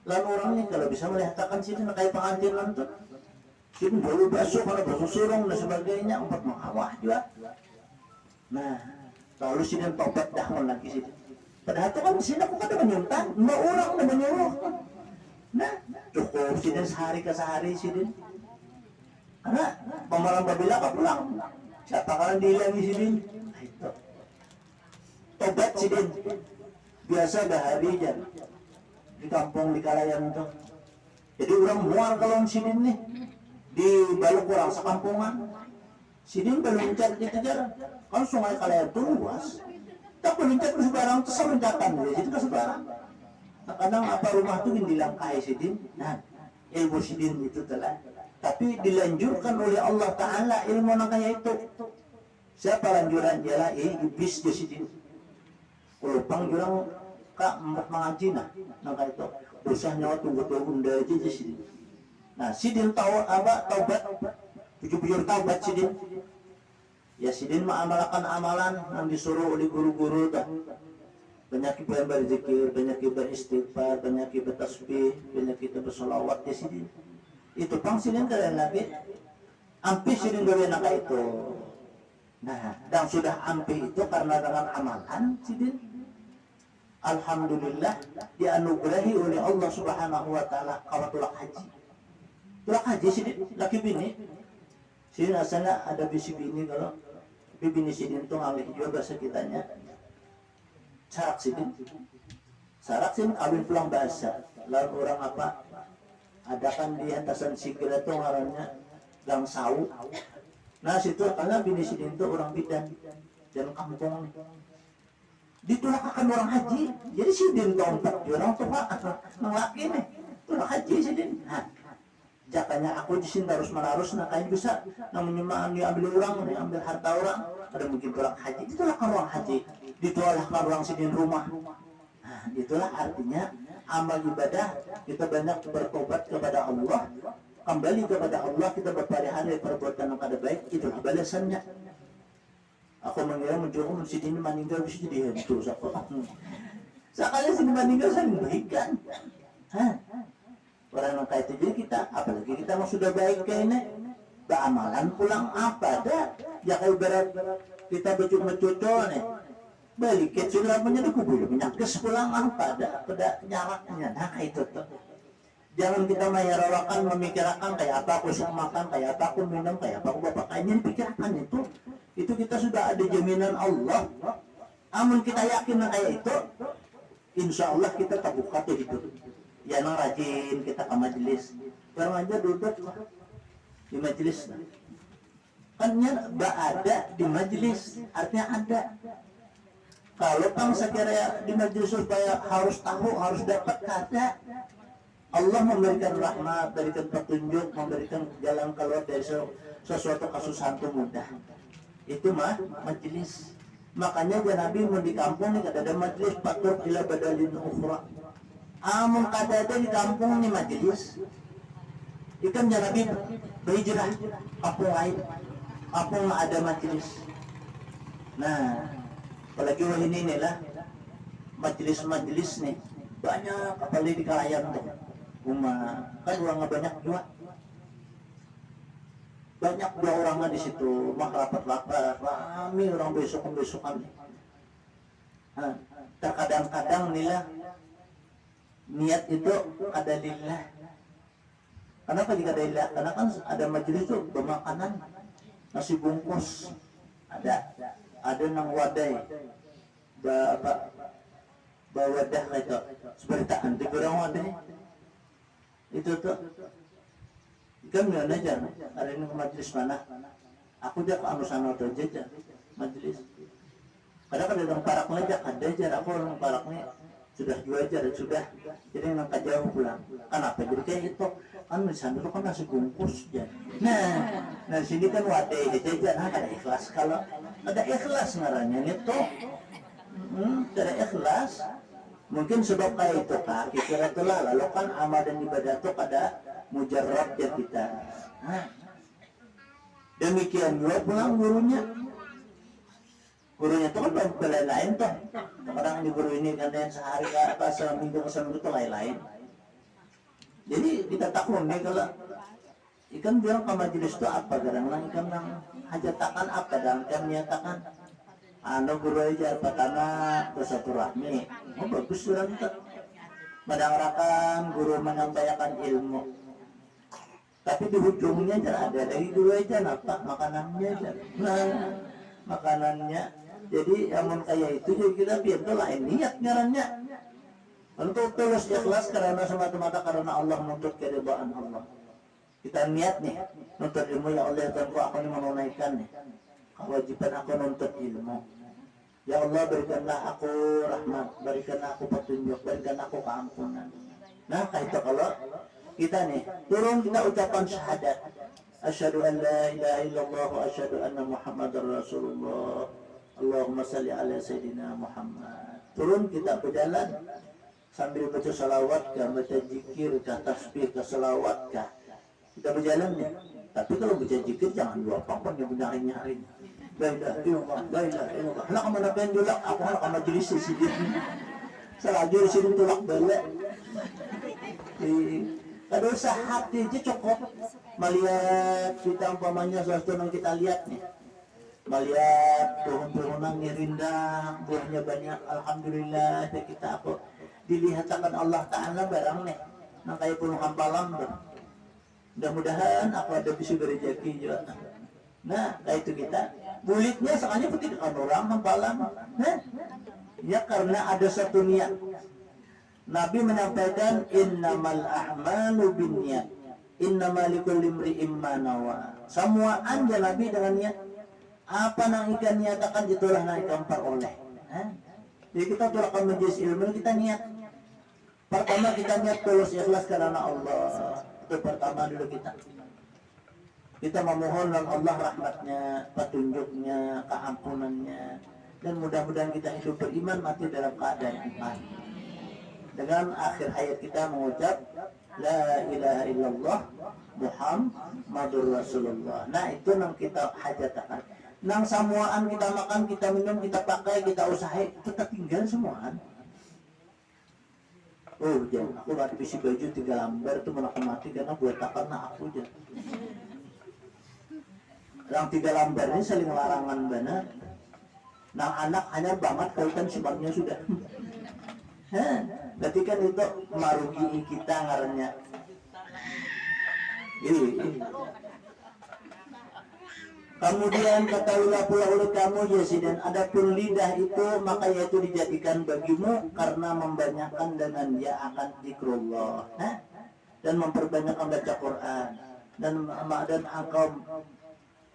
Lalu orangnya kalau bisa melihatkan sini kayak pengantin nonton. Sini baru basuh, karena basuh surung dan sebagainya, empat mengawah juga. Nah, lalu sini tobat dah lagi sini. Padahal itu kan sini aku kada menyuntang, mbak orang udah menyuruh. Nah, cukup sini sehari ke sehari sini. Karena pemalang babila ka pulang. Siapa kalian dihilang di sini? Nah, itu. Tobat sini. Biasa bahari jan. Di kampung di Kalayan itu. Jadi orang mual kalau sini nih. Di balok orang sekampungan. Sini belum mencari dikejar. Kalau sungai Kalayan itu luas. Tak mencari ke sebarang itu semenjakan. Jadi ke sebarang. Kadang apa rumah itu dilangkai sini. Nah, ilmu sidin itu telah. Tapi dilanjurkan oleh Allah Ta'ala ilmu nakaya itu. Siapa lanjuran jala iblis jasidin. Kalau pang jurang kak mengaji nah nakaya itu. Dosanya waktu betul-betul aja jasidin. Nah sidin tahu apa taubat. Bujur-bujur taubat sidin. Ya sidin mengamalkan amalan yang disuruh oleh guru-guru dah. Banyak ibadah berzikir, banyak ibadah istighfar, banyak ibadah tasbih, banyak ibadah bersolawat ya sidin. Itu pang sinin kalian lagi ampi sinin gawin naka itu. Nah, dan sudah ampi itu karena dengan amalan sinin. Alhamdulillah dianugerahi oleh Allah Subhanahu wa taala kalau tulak haji. Tulak haji sinin laki bini. Sinin asalnya ada bisi bini kalau bini sinin itu ngalih juga bahasa kitanya. Sarak sinin. Sarak sinin kawin pulang bahasa. Lalu orang apa? Ada kan di atasan sikir itu ngarannya gang sau. Nah situ karena bini sidin itu orang bidan dan kampung. Ditolakkan orang haji. Jadi sidin tompak orang tua ngelaki nih. Tolak haji sidin. Nah, jakanya aku di sini harus melarus nah kayak bisa namanya diambil orang, diambil harta orang. Ada mungkin tolak haji. Ditolakkan orang haji. Ditolakkan orang sidin rumah. Nah, itulah artinya amal ibadah kita banyak bertobat kepada Allah, kembali kepada Allah, kita berpalihan dari perbuatan yang kada baik, itulah balasannya. Aku mengira mencoba sini meninggal bisa jadi hantu sekali sini meninggal saya membaikan. Orang yang kayak itu jadi kita, apalagi kita mau sudah baik kayak ini, beramalan pulang apa dah, ya kayak berat kita bercuma-cuma nih. Balikin sudah menjadi kubur menyakis pulang apa ada nyaraknya nah itu tuh. Jangan kita mayarawakan memikirkan kayak apa aku suka makan, kayak apa aku minum, kayak apa aku bapak kayaknya pikirkan itu kita sudah ada jaminan Allah. Amun kita yakin kayak itu, insya Allah kita terbuka tuh hidup. Ya nang rajin kita ke majelis, baru aja duduk di majelis. Kannya ada di majelis, artinya ada. Kalau kamu sekiranya di majelis supaya harus tahu, harus dapat kada. Allah memberikan rahmat, memberikan petunjuk, memberikan jalan keluar dari sesuatu kesusahan itu mudah. Itu mah majelis. Makanya ya Nabi mau di kampung nih kada ada majelis patur ila badalin ukhra. Amun kada ada di kampung nih majelis. Ikan ya Nabi berhijrah kampung lain. Kampung ada majelis. Nah, apalagi wah ini lah majelis-majelis nih banyak apalagi di Kalayan tuh rumah kan orangnya banyak juga banyak dua orangnya di situ mah rapat-rapat rame orang besokan nah, terkadang-kadang nih lah niat itu ada lillah. Kenapa jika ada lillah? Karena kan ada majelis tuh bermakanan nasi bungkus ada nang wadai bawadah itu seperti anti kurang wadah itu tuh kan nggak aja ada ini ke majelis mana aku dia ke anusan atau jajan majelis padahal kan ada parak ngajak ada aja aku orang paraknya sudah jual aja dan sudah jadi nang jauh pulang kenapa jadi kayak itu kan di sana tuh kan nasi bungkus ya nah sini kan wadah jajan ada ikhlas kalau ada ikhlas ngarannya itu ada ikhlas mungkin sebab kayak itu kak kira itulah lalu kan amal dan ibadah itu pada mujarrab ya kita demikian juga pulang gurunya itu kan lain-lain tuh orang di guru ini kan yang sehari apa seminggu itu lain-lain Jadi kita taklum nih kalau ikan bilang ke majelis itu apa kadang-kadang ikan yang hajatakan apa dan kan nyatakan anu guru aja pertama bersilaturahmi. Oh bagus sudah itu. Mendengarkan guru menyampaikan ilmu. Tapi di ujungnya jangan ada dari guru aja apa makanannya aja. Nah, makanannya. Jadi amun kayak itu jadi kita biar tuh lain niat ngarannya. Untuk tulus ikhlas karena semata-mata karena Allah menuntut keridhaan Allah. Kita niat nih nuntut ilmu ya Allah dan aku ini menunaikan nih kewajiban aku nuntut ilmu. Ya Allah berikanlah aku rahmat, berikanlah aku petunjuk, berikanlah aku keampunan. Nah itu kalau kita nih turun kita ucapan syahadat. Asyhadu an la ilaha illallah wa asyhadu anna Muhammadar Rasulullah. Allahumma salli ala sayyidina Muhammad. Turun kita berjalan sambil baca salawat kah, baca zikir kah, tasbih kah, salawat kah. Kita berjalan nih. Tapi kalau baca zikir jangan dua pangpang yang nyari-nyari. Baiklah, baiklah. Nak mana pendulak aku nak majelis sini. Selajur sini tulak balik. Kada usah hati aja cukup melihat kita umpamanya sesuatu yang kita lihat nih. Melihat pohon-pohonan rindang, buahnya banyak, alhamdulillah kita aku dilihatkan Allah Ta'ala barang nih. Nang kayak penuh hampalan tuh. Mudah-mudahan aku ada bisa berjaki juga. Nah, kayak itu kita bulitnya sekali putih orang hampalan. Nah, ya karena ada satu niat. Nabi menyampaikan innamal a'malu binniyat. Innamal likulli imri'in ma nawa. Semua anja Nabi dengan niat. Apa nang ikan nyatakan itulah nang ikan peroleh. Jadi kita tulakan majelis ilmu kita niat. Pertama kita niat tulus ikhlas karena Allah. Itu pertama dulu kita. Kita memohon dan Allah rahmatnya, petunjuknya, keampunannya, dan mudah-mudahan kita hidup beriman mati dalam keadaan iman. Dengan akhir hayat kita mengucap La ilaha illallah Muhammadur Rasulullah. Nah itu yang kita hajatakan. Nang samuaan kita makan, kita minum, kita pakai, kita usaha, kita tinggal semuaan. Oh jangan, aku lagi bisi baju 3 lembar itu mana mati karena buat karena aku aja. Yang 3 lembar ini saling larangan benar. Nang anak hanya banget kautan sebabnya sudah. Berarti kan itu merugi kita ngarannya. Ini. Kemudian ketahuilah pula oleh kamu Yazid, adapun lidah itu maka yaitu dijadikan bagimu karena membanyakkan dengan dia akan zikrullah, dan memperbanyakkan baca Quran dan engkau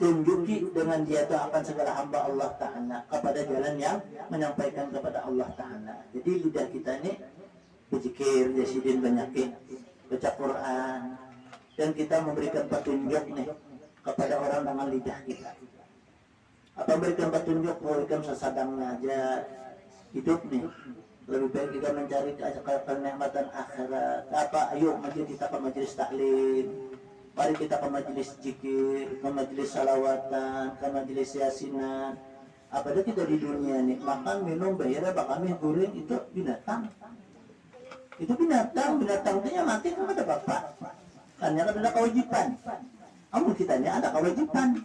tunjuki dengan dia itu akan segala hamba Allah Ta'ala kepada jalan yang menyampaikan kepada Allah Ta'ala. Jadi lidah kita ini berzikir, Yazidin banyakin baca Quran, dan kita memberikan petunjuk nih kepada orang dengan lidah kita. Apa berikan petunjuk, berikan sesadangnya aja hidup nih. Lebih baik kita mencari kenikmatan akhirat. Apa? Ayo mari kita ke majelis taklim. Mari kita ke majelis zikir, ke majelis salawatan, ke majelis yasinan. Apalagi kita di dunia nih makan, minum, bayar, bakal goreng itu binatang. Itu binatang itu mati kepada bapak. Karena ada kewajiban. Amun kita ini ada kewajiban.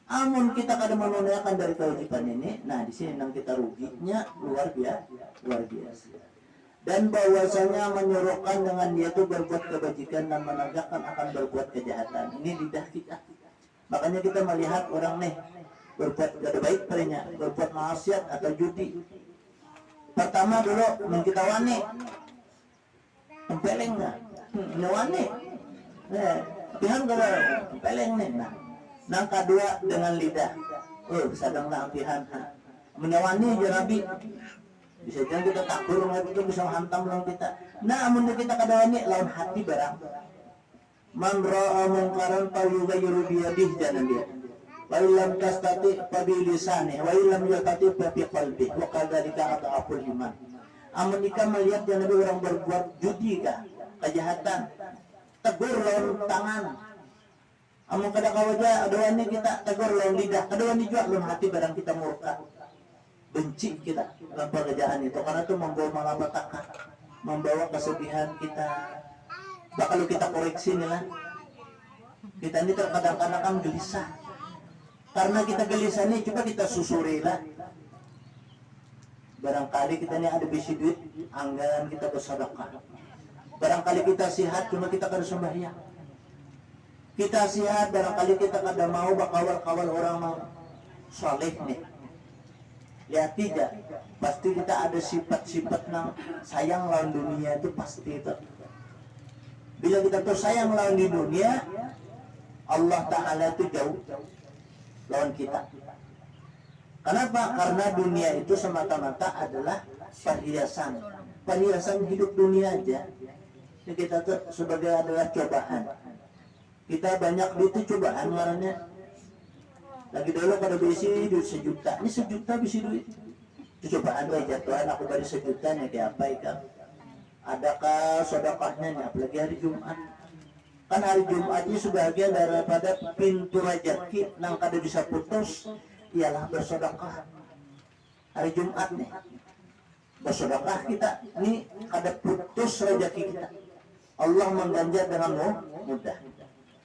Amun kita kada menunaikan dari kewajiban ini, nah di sini yang kita ruginya luar biasa. Dan bahwasanya menyuruhkan dengan dia itu berbuat kebajikan dan menegakkan akan berbuat kejahatan. Ini lidah kita. Makanya kita melihat orang nih berbuat kada baik padanya, berbuat maksiat atau judi. Pertama dulu kita wani, tempeleng nggak? Wani. Pihan kalau peleng nih, nang kedua dengan lidah, sadang lampihan, menyawani aja Nabi, bisa jadi kita takbur itu bisa hantam lang kita. Nah, amun kita kadawani lawan hati barang, man ra'a munkaran falyughayyiru biyadihi jangan dia, wa illam tastati fa bi lisanihi, wa illam yastati fa bi qalbihi, wa kadzalika ata'aful iman. Amun kita melihat jangan ada orang berbuat judi kah, kejahatan, tegur lawan tangan. Amun kada kawaja adoannya kita tegur lawan lidah, adoannya juga lawan hati barang kita murka. Benci kita dalam pekerjaan itu karena itu membawa malapetaka, membawa kesedihan kita. Baka kalau kita koreksi nila, kita ini terkadang-kadang kan gelisah. Karena kita gelisah nih, coba kita susuri lah. Barangkali kita ini ada bisi duit, anggaran kita bersedekah. Barangkali kita sehat, cuma kita kada sembahyang. Kita sehat, barangkali kita kada mau bakawal-kawal orang mau saleh nih. Lihat tidak, pasti kita ada sifat-sifat yang sayang lawan dunia itu pasti itu. Bila kita tuh sayang lawan di dunia, Allah Ta'ala itu jauh lawan kita. Kenapa? Karena dunia itu semata-mata adalah perhiasan. Perhiasan hidup dunia aja. Jadi kita tuh sebagai adalah cobaan. Kita banyak duit itu cobaan marahnya. Lagi dulu pada bisi duit 1 juta. Ini 1 juta bisi duit. Itu cobaan aja Tuhan, aku beri 1 juta nih kayak apa ikan. Adakah sedekahnya nih, apalagi hari Jumat. Kan hari Jumat ini sebagian daripada pintu rezeki nang kada bisa putus ialah bersedekah. Hari Jumat nih bersedekah kita ini kada putus rezeki kita. Allah mengganjar dengan mudah.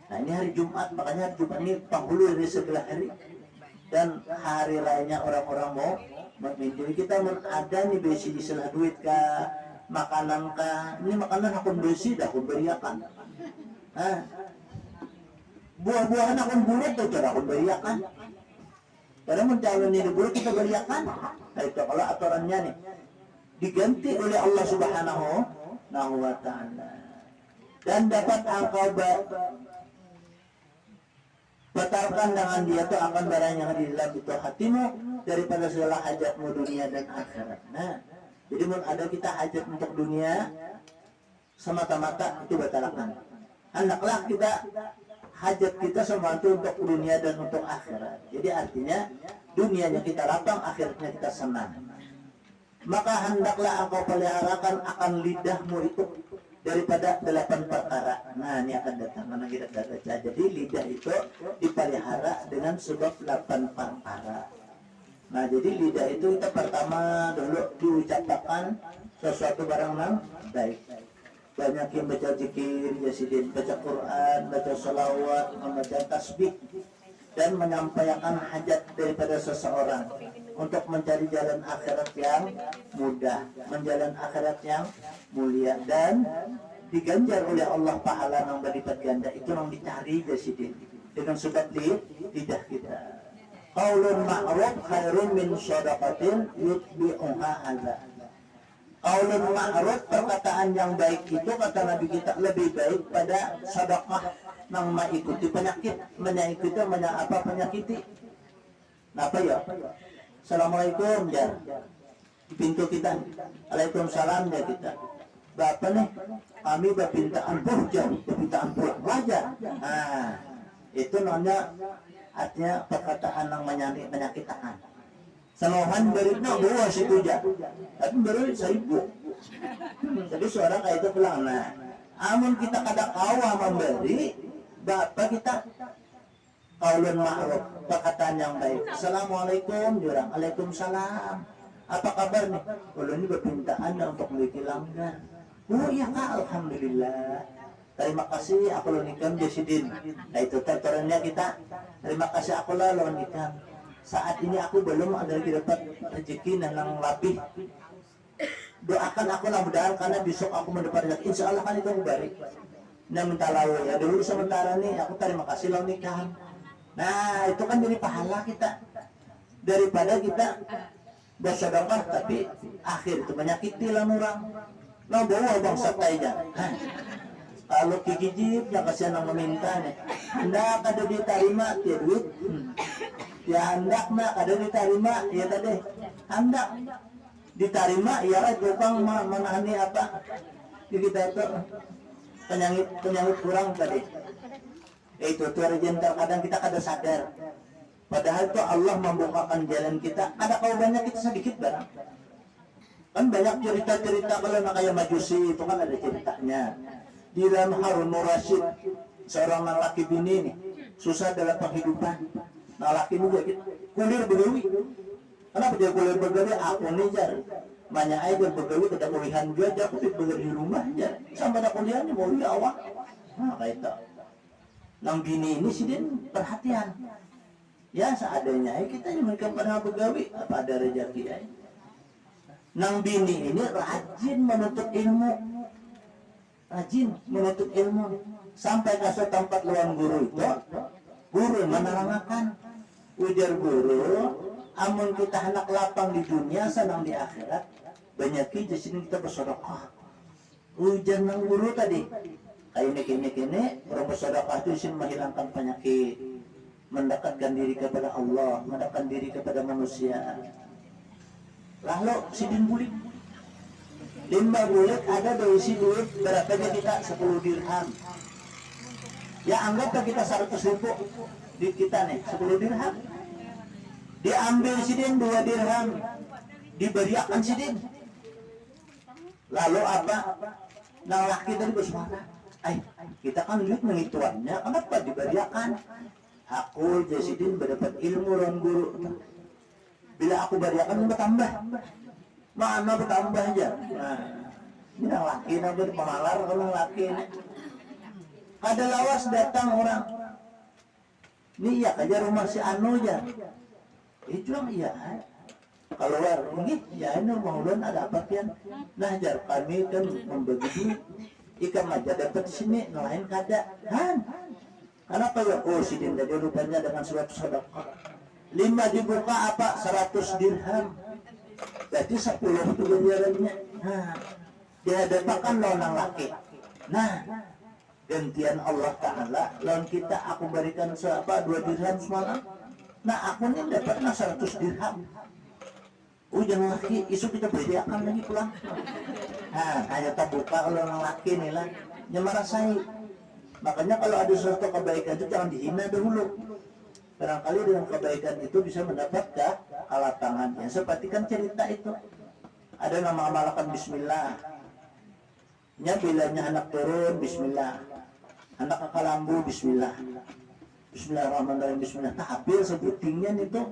Nah ini hari Jumat, makanya hari Jumat ini penghulu dari segala hari. Dan hari lainnya orang-orang mau menjadi kita ada nih besi di selah duit kah, makanan kah. Ini makanan aku besi dah aku beriakan. Buah-buahan aku bulat tuh cara aku beriakan. Karena mencalon ini bulat kita beriakan. Nah itu kalau aturannya nih diganti oleh Allah Subhanahu wa Ta'ala. Dan dapat engkau batalkan dengan dia itu akan barang yang di dalam itu hatimu daripada segala hajatmu dunia dan akhirat. Nah, jadi mun ada kita hajat untuk dunia semata-mata itu batalkan. Hendaklah kita hajat kita semua itu untuk dunia dan untuk akhirat. Jadi artinya dunianya kita lapang, akhiratnya kita senang. Maka hendaklah engkau peliharakan akan lidahmu itu daripada 8 perkara. Nah ini akan datang karena kita baca. Jadi lidah itu dipelihara dengan sebab 8 perkara. Nah jadi lidah itu kita pertama dulu diucapkan sesuatu barang yang baik. Banyak yang baca zikir, yasidin, baca Quran, baca salawat, membaca tasbih dan menyampaikan hajat daripada seseorang untuk mencari jalan akhirat yang mudah, menjalan akhirat yang mulia dan diganjar oleh Allah pahala yang berlipat ganda. Itu yang dicari jasidin dengan sebab lidah kita. Qaulun ma'ruf khairun min shadaqatin yutbi'uha adza. Qaulun ma'ruf, perkataan yang baik itu kata Nabi kita lebih baik pada sedekah yang mengikuti penyakit, menyakiti penyakiti. Apa ya? Assalamualaikum ya. Di pintu kita. Waalaikumsalam ya kita. Bapak nih, kami berpinta ampun jauh, berpinta ampun wajar. Nah, itu namanya artinya perkataan yang menyakitkan. Sanohan beritnya bawa si puja, tapi baru 1000. Jadi seorang kayak itu bilang, nah, amun kita kada kawa memberi, bapak kita qaulun ma'ruf, perkataan yang baik. Assalamualaikum, jurang. Waalaikumsalam. Apa kabar nih? Kalau ini permintaan untuk memiliki langgan. Oh iya kak, alhamdulillah. Terima kasih aku lo nikam jasidin. Nah itu tertorannya kita. Terima kasih aku lo nikam. Saat ini aku belum ada lagi dapat rezeki dan yang lebih. Doakan aku mudah-mudahan karena besok aku mendapat rezeki. Insya Allah kan itu baik. Nah minta lawa ya dulu sementara nih aku terima kasih lo nikam. Nah itu kan jadi pahala kita daripada kita bersedekah tapi akhir itu menyakiti lah orang. Nah bawa bangsa kaya. Kalau kikijib yang kasihan yang meminta nih, hendak ada diterima ya duit. Ya hendak nak ada diterima ya tadi. Hendak diterima ya tukang menahani apa? Kita itu penyangit kurang tadi. Itu terjadi kadang kita kada sadar. Padahal itu Allah membukakan jalan kita. Ada kau banyak kita sedikit barang. Kan banyak cerita-cerita kalau nak kayak Majusi itu kan ada ceritanya. Di dalam Harun Rasyid seorang lelaki bini nih susah dalam penghidupan. Lelaki ini jadi kulir berdewi. Kenapa dia kulir berdewi? Aku nih jar. Manya aja begawi kada kulihan juga aja aku begawi di rumah aja. Sampai ada kuliahnya mau di awak. Nah kayak itu. Nang bini ini sih dia perhatian. Ya seadanya kita juga pernah begawi apa ada rezeki ya. Nang bini ini rajin menuntut ilmu. Rajin menuntut ilmu. Sampai ke tempat luang guru itu, guru menerangkan. Ujar guru, amun kita hendak lapang di dunia, senang di akhirat, banyak di sini kita bersedekah. Ujar nang guru tadi, kayak ini, orang bersedekah itu sini menghilangkan penyakit, mendekatkan diri kepada Allah, mendekatkan diri kepada manusia. Lalu sidin bulik, 5 bulik ada dari si duit berapa kita 10 dirham. Ya anggaplah kita 100 ribu di kita nih 10 dirham. Diambil sidin 2 dirham, diberiakan sidin. Lalu apa? Nang laki tadi bersuara, kita kan duit mengituannya, kenapa diberiakan? Aku jasidin berdapat ilmu orang guru. Bila aku beriakan bertambah. Mana bertambah aja? Nah, ini nang laki nang berpengalar kalau laki ini. Ada lawas datang orang. Ini ya aja rumah si Anu aja. Itu yang iya. Kalau ini ya ini maulun ada apa kian? Nah jar kami kan membagi duit. Ikan aja dapat di sini, lain kada. Han. Kenapa ya? Oh sidin tadi rupanya dengan surat sedekah. 5 dibuka apa? 100 dirham. Berarti 10 itu ganjarannya. Nah, dihadapakan lawan laki. Nah, gantian Allah Ta'ala lawan kita aku berikan 2 dirham semalam. Nah aku ini dapatnya 100 dirham. Jangan laki, isu kita beriakan lagi pulang. Nah hanya tak buka kalau orang laki nih lah yang merasai. Makanya kalau ada sesuatu kebaikan itu jangan dihina dahulu. Barangkali dengan kebaikan itu bisa mendapatkan kalatangannya. Seperti kan cerita itu ada nama amalkan bismillah. Nya bilanya anak turun bismillah, anak kalambu bismillah, bismillahirrahmanirrahim bismillah. Hampir sebutingnya itu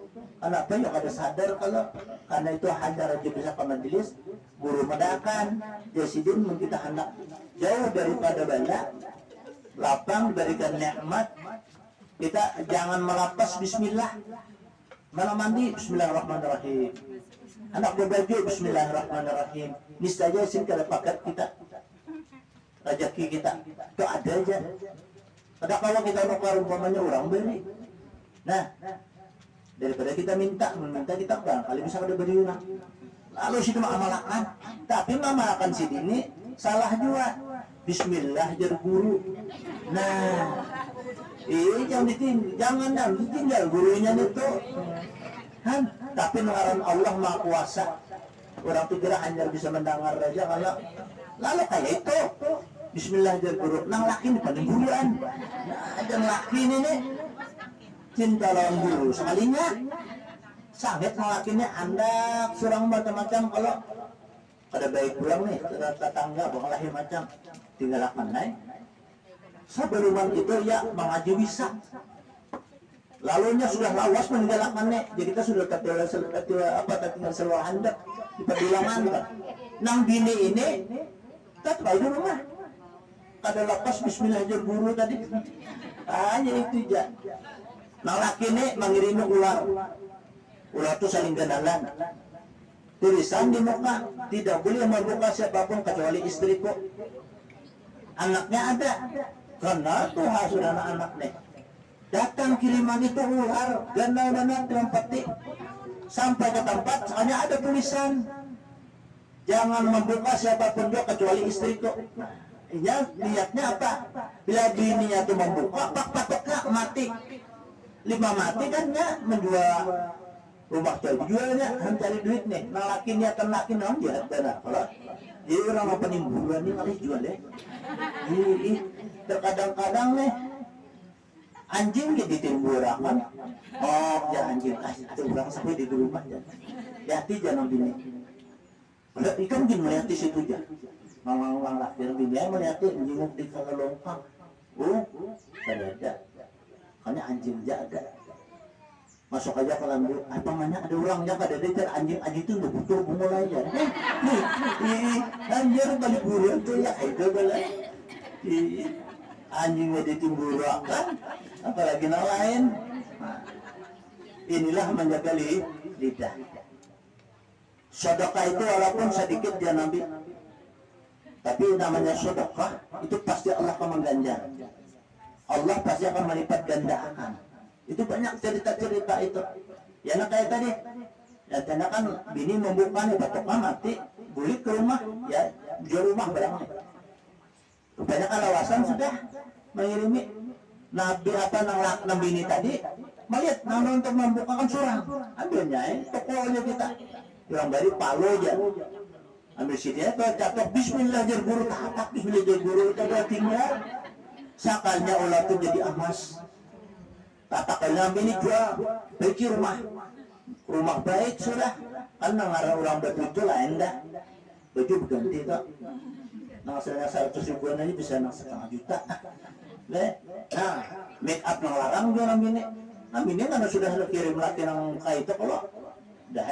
kenapa ya kada sadar kalau karena itu hadar aja bisa ke majelis guru medakan jasidin kita hendak jauh daripada bala lapang diberikan nikmat. Kita jangan melapas bismillah, malam mandi bismillahirrahmanirrahim, anak berbaju bismillahirrahmanirrahim. Niscaya sih kada paket kita rezeki kita itu ada aja. Ada kalau kita nukar umpamanya orang beri. Nah, daripada kita minta kita barangkali bisa ada beri orang. Lalu situ mengamalkan, tapi mengamalkan si ini salah juga. Bismillah jar guru. Nah, jangan ditinggal gurunya itu. Kan, tapi ngaran Allah Maha Kuasa. Orang itu kira hanya bisa mendengar aja kalau lalu kayak itu. Bismillah jar guru. Nang laki ini pada guruan. Nah, dan laki ini nih cinta lawan guru sekalinya. Sangat nang laki ini anak surang macam-macam kalau ada baik pulang nih tetangga bakal lahir macam tinggalkan naik. Sebelum itu ya mengaji bisa. Lalunya sudah lawas meninggalkannya. Jadi kita sudah tinggal seluar handap di pedulangan kan. Nang bini ini tetap di rumah. Ada lepas bismillah jar guru tadi. Hanya itu aja. Nang laki ini mengirim ular. Ular itu saling gandalan. Tulisan di muka, tidak boleh membuka siapapun kecuali istriku. Anaknya ada. Karena Tuhan sudah anak-anak nih. Datang kiriman itu ular, gandal-gandal dalam peti. Sampai ke tempat, hanya ada tulisan. Jangan membuka siapapun juga kecuali istriku. Ya, lihatnya apa? Bila bininya itu membuka, pak-paknya mati. 5 mati kan ya, menjual rumah jualnya, cari duit nih. Nah laki niatan laki naon dia, kalau jadi orang mau penimbulan ini harus jual ya. Terkadang-kadang nih anjing gitu ditimburakan. Oh ya anjing, ada orang sampai di rumah ya. Hati jangan bini. Ikan gini melihat di situ aja. Mang laki yang bini melihat menjenguk di kelongkang. Kada ada. Karena anjing jaga. masuk aja ke lambu, apa namanya ada orangnya kada ada anjing itu udah butuh mulai aja nih anjir balik buru itu ya itu balik anjingnya ditimbul kan apalagi yang lain. Nah, inilah menjaga lidah. Sedekah itu walaupun sedikit dia nabi, tapi namanya sedekah itu pasti Allah akan mengganjar. Allah pasti akan melipat gandakan. Itu banyak cerita-cerita itu. Ya nah kayak tadi. Ya karena kan bini membuka nih batoknya mati, bulik ke rumah, ya jual rumah barangnya. Banyak alasan sudah mengirimi nabi apa nang bini tadi melihat nang untuk membukakan surang. Ambilnya tokonya kita. Yang dari Palo aja. Ambil sini ya, catat bismillah jar guru tapak bismillah jar guru itu tinggal. Sakalnya ulah itu jadi emas. Tatakannya ini jual, pergi rumah baik sudah. Karena ngarang orang begitu lah endah. Baju berganti tak. Nah saya 100 ribuan aja bisa nang 1,5 juta. Nah make up nang larang juga nang ini karena sudah kirim laki nang kayak itu kalau dah.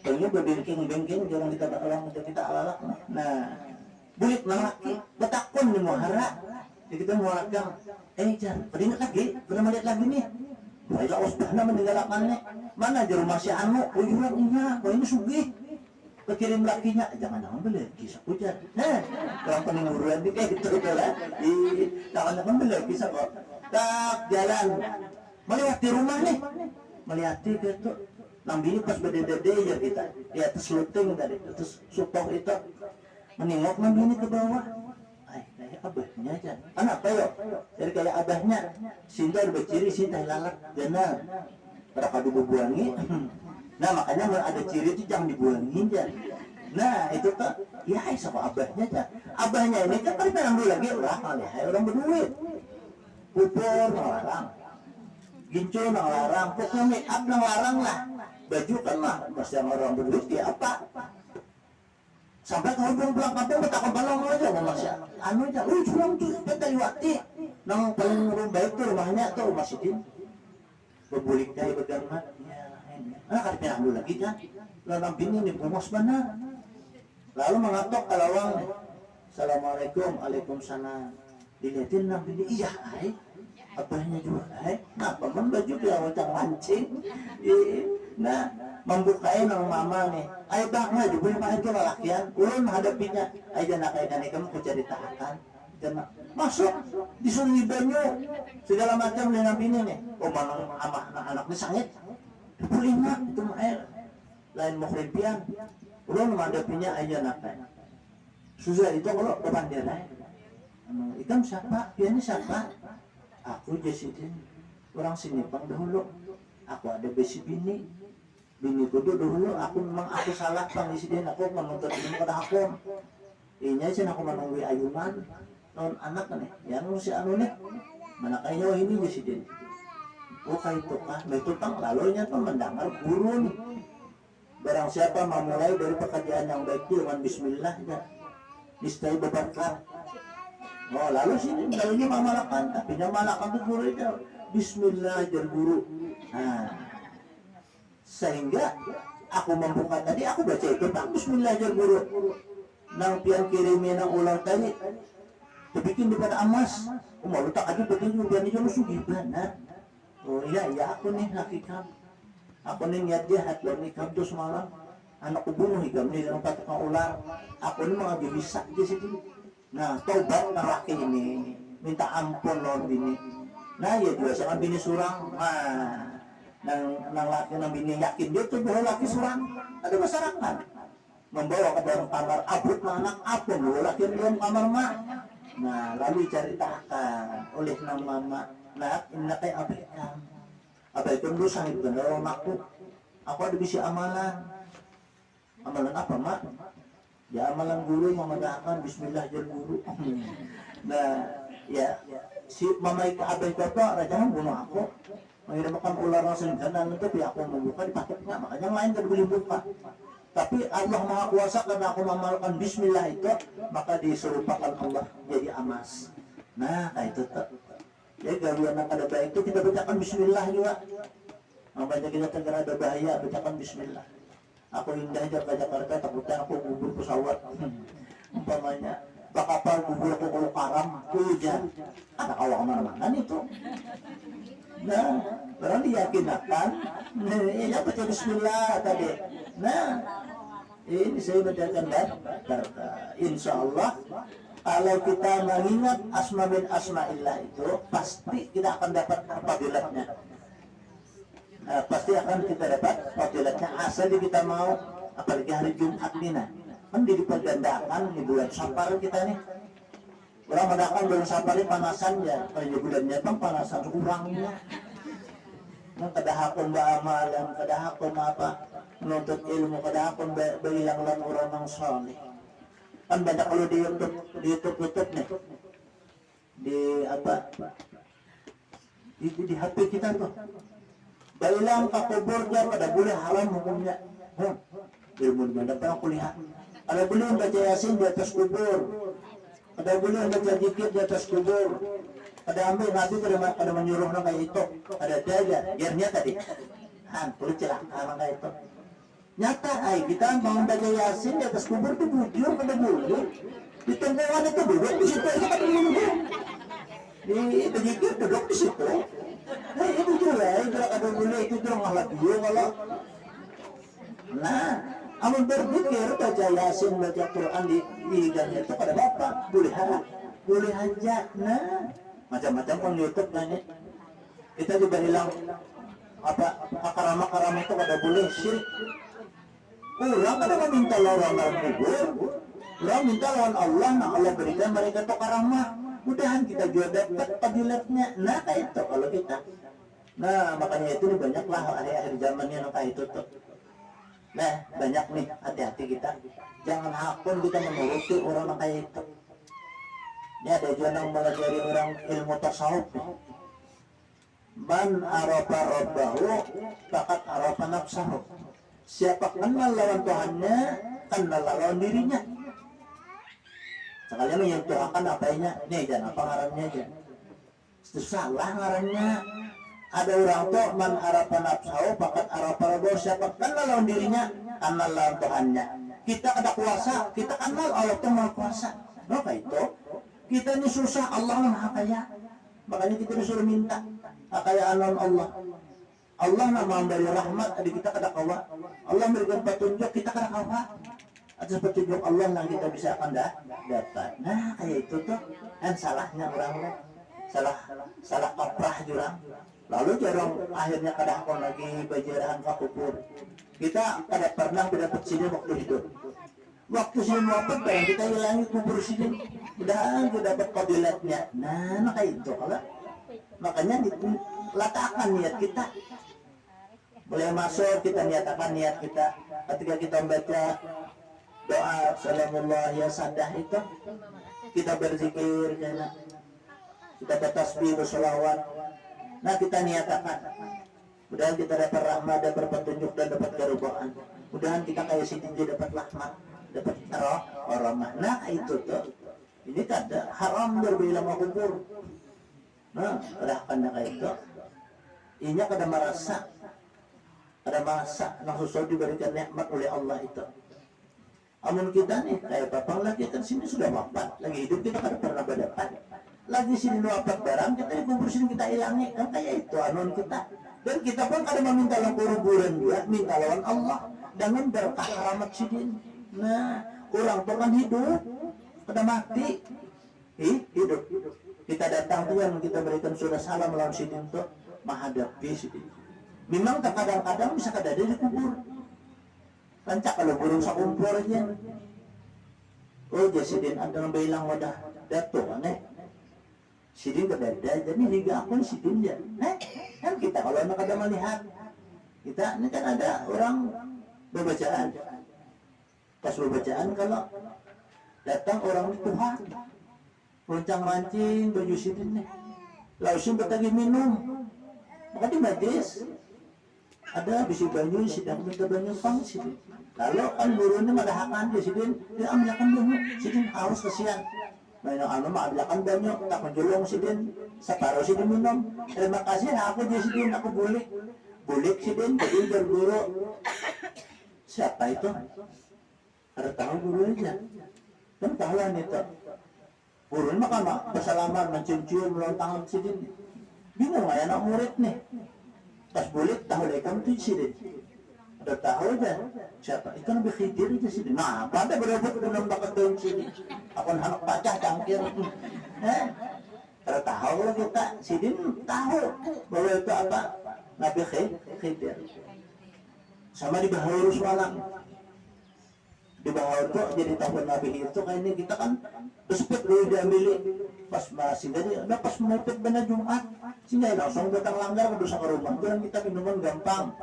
Kayaknya berbengking jangan kita orang kita alalak. Nah bulik nang laki betakun di muhara. Jadi kita muharakan, jangan, ingat lagi, pernah melihat lagi nih. Wajah Osbahna meninggalkannya. Mana di rumah si Anu? Oh iya, ini sugih. Kekirim lakinya, jangan beli, kisah hujan. Nah, orang peningguruan ini kayak gitu lah. Jangan beli, kisah kok. Tak jalan, melewati rumah nih, melewati gitu. Nambini pas berdede ya kita, di atas luting tadi, atas supong itu, menengok nambini ke bawah. Kayak abahnya aja. Kenapa yuk? Jadi kayak abahnya. Sinta berciri, Sinta lalak, benar. Pada kadu dibuangi. Nah makanya ada ciri itu jangan dibuangin aja. Nah itu kan, ya sama abahnya aja. Abahnya ini kan memang dulu lagi orang berduit. Pupur ngelarang, gincu ngelarang, pokoknya make up ngelarang lah. Baju kan mah, mas yang orang berduit dia apa? Sampai kalau pulang kampung betapa balong aja masya anu aja curang tuh betaliwati nang paling baik tuh rumahnya tuh rumah sidin berbulik dari bergamat ya kan pindah dulu lagi kan lalu bini nih bungos mana lalu mengatok kalawang assalamualaikum waalaikumsalam dilihatin nang bini iya abahnya juga nah paman baju dia wajah mancing nah membukain nang mama nih ayo bang mah juga main tuh lelakian ulun hadapinya ayo nak kayak kamu ku ceritakan dan masuk disuruh banyu segala macam dengan bini nih manang amah anak-anaknya sangit dipulingna itu mah lain mukhribian ulun hadapinya ayo nak susah itu kalau depan dia ikan siapa dia ini siapa aku Jesidin orang sini bang dahulu aku ada besi bini kudu dulu aku memang aku salah bang di sini aku menuntut ilmu pada aku inya sih aku menunggu ayunan non anak nih yang si anu nih mana kayaknya ini di sini kayak itu kah itu bang lalu nya tuh mendengar guru nih barang siapa memulai dari pekerjaan yang baik dengan bismillah ya niscaya berberkah. Lalu sini lalunya mamalakan tapi mamalakan tuh guru itu bismillah jar guru. Nah sehingga aku membuka tadi aku baca itu tak bismillah jar guru nang pian kirimin nang ulang tadi dibikin di pada emas mau letak aja begini biar itu lu sugih benar. Iya aku nih hakikat aku nih niat jahat loh nih kamu tuh semalam anakku bunuh higam nih dalam patok ular aku nih mau bisa aja sih. Nah tobat nang laki ini minta ampun loh bini. Nah ya juga sama bini surang nang laki nang bini yakin dia tuh bahwa laki surang ada masyarakat membawa ke dalam kamar abut anak apa bahwa laki dalam kamar mak. Nah lalu diceritakan oleh nang mama nah ini kayak apa itu dulu sahib bener aku ada bisi amalan apa mak ya amalan guru memegahkan bismillah jar guru. Nah ya si mama ika abah bapak raja bunuh aku mengirimkan ular langsung dan itu aku membuka dipaketnya makanya yang lain tidak boleh buka tapi Allah Maha Kuasa karena aku mengamalkan bismillah itu maka diserupakan Allah jadi emas. Nah kayak itu tuh jadi gawian yang ada baik itu kita bacakan bismillah juga Makanya kita negara ada bahaya, bacakan bismillah. Aku indah aja ke Jakarta, takutnya aku gugur pesawat. Umpamanya, bakapal gugur aku kalau karam, hujan. Anak awak mana itu. Nah, orang diyakinakan, ini baca bismillah tadi. Nah, ini saya bacakan dan insya Allah kalau kita mengingat asma min asma'illah itu pasti kita akan dapat fadilatnya. Pasti akan kita dapat fadilatnya asal kita mau, apalagi hari Jumat ini kan dilipat-gandakan di bulan Safar kita nih. Orang mengatakan bulan Safar ini panasan ya, kalau bulannya bang panasan kurangnya. Yang kadahakon amalan, kadahakon apa menuntut ilmu, kadahakon berhilang orang yang saleh. Kan banyak kalau di YouTube nih, di apa, di HP kita tuh. Bailang ka kubur dia pada boleh haram hukumnya. Ilmu mana pernah kuliah. Ada boleh baca Yasin di atas kubur. Ada boleh baca zikir di atas kubur. Ada ambil Nabi pada menyuruh orang kayak itu. Ada daya, biarnya tadi. Hampir celaka kayak itu. Nyata, kita mau baca Yasin di atas kubur itu bujur pada bujur. Di tengkorak itu duduk di situ itu kan dulu. Di zikir duduk di situ. Nah itu jelek, kalau ada boleh itu terang alat dia kalau. Nah, amun berpikir baca Yasin, baca Quran di hidangnya itu pada bapak boleh aja. Nah, macam-macam pun YouTube nanya. Kita juga hilang apa karamah itu pada boleh syirik. Orang kada meminta lawan kubur, orang minta lawan Allah, nah Allah berikan mereka itu karamah. Mudahan kita juga dapat fadilatnya. Nah kayak itu kalau kita. Nah makanya itu nih banyaklah akhir zamannya kayak itu tuh. Nah banyak nih, hati-hati kita. Jangan hakun kita menuruti orang kayak itu. Ini ada juga yang melajari orang ilmu tasawuf. Man arafa rabbahu faqad arafa nafsahu. Siapa kenal lawan Tuhannya, kenal lawan dirinya. Sekalian menyentuh akan apanya, nih jangan apa ngarannya aja. Itu salah ngarannya. Ada orang tuh man arafa nafsahu faqad arafa rabbahu. Siapa kenal lawan dirinya, kenal lawan Tuhannya. Kita ada kuasa, kita kenal Allah itu Maha Kuasa. Kenapa itu? Kita ini susah, Allah Maha Kaya. Makanya kita disuruh minta kekayaan Allah. Allah nama memberi rahmat, ada kita kada kawa. Allah memberikan petunjuk, kita kada kawa. Atas petunjuk Allah yang kita bisa akan dapat. Nah kayak itu tuh kan salahnya orang lah. Salah kaprah jurang. Lalu jarang akhirnya kada akon lagi bajarahan ke kubur. Kita kada pernah mendapat sini waktu hidup. Waktu sini wafat barang kita hilangi kubur sini. Udah dapat fadilatnya. Nah kayak itu kalau makanya letakkan niat kita. Boleh masuk kita nyatakan niat kita ketika kita membaca doa salamullah ya sadah itu kita berzikir kita bertasbih bersolawat. Nah kita niatakan mudahan kita dapat rahmat, dapat petunjuk dan dapat kerubahan. Mudahan kita kayak si tinggi dapat rahmat, dapat rahmat. Nah itu tuh ini kada haram berbilang kubur. Nah kadang kayak itu ini kada merasa ada masa yang sesuatu diberikan nikmat oleh Allah itu. Amun kita nih kayak papang lagi kan sini sudah wafat, lagi hidup kita kan pernah berdapat. Lagi sini wafat barang kita dikubur sini kita hilangi kan kayak itu anon kita. Dan kita pun kada meminta lawan kuburan juga, minta lawan Allah dengan berkah rahmat sidin. Nah, orang tuh kan hidup, pada mati, hidup. Kita datang tuh yang kita berikan sudah salam lawan sidin tuh menghadapi sidin. Memang kadang-kadang bisa kada ada di kubur. Rancak kalau burung sa kumpul aja. Oh, jasidin ada yang bilang wadah dato aneh. Sidin kada ada, jadi higa akun sidin dia. Kan kita kalau anak ada melihat, kita ini kan ada orang berbacaan. Pas berbacaan kalau datang orang Tuhan, loncang mancing baju sidin nih. Langsung bertagi minum, maka di majlis. Ada bisi banyu sidang minta banyu pang sidin. Lalu kan gurunya madahakan dia sidin, dia ambilkan banyu sidin haus kesian. Banyak ambilkan banyu tak menjulung sidin, separuh sidin minum. Terima kasih aku dia sidin aku boleh. Bulik si Din, jadi berguru. Siapa itu? Ada tahu gurunya? Kan tahuan itu. Gurunya mah kan bersalaman, mencium-cium, melong tangan si Din. Bingung ya anak murid nih. Pas bulik tahu lekam tuh si Din. Ada tahu aja siapa? Itu Nabi Khidir itu si Din. Nah, pada berebut dengan bakat daun si Din. Aku anak pacah cangkir. Ada tahu lah kita. Si Din tahu bahwa itu apa? Nabi Khidir. Sama di Bahaur semalam. Di Bahaur itu jadi tahun Nabi itu kayaknya kita kan respect dulu diambil pas masih jadi pas mepet benar Jumat sehingga langsung datang langgar ke dosa ke rumah dan kita minuman gampang.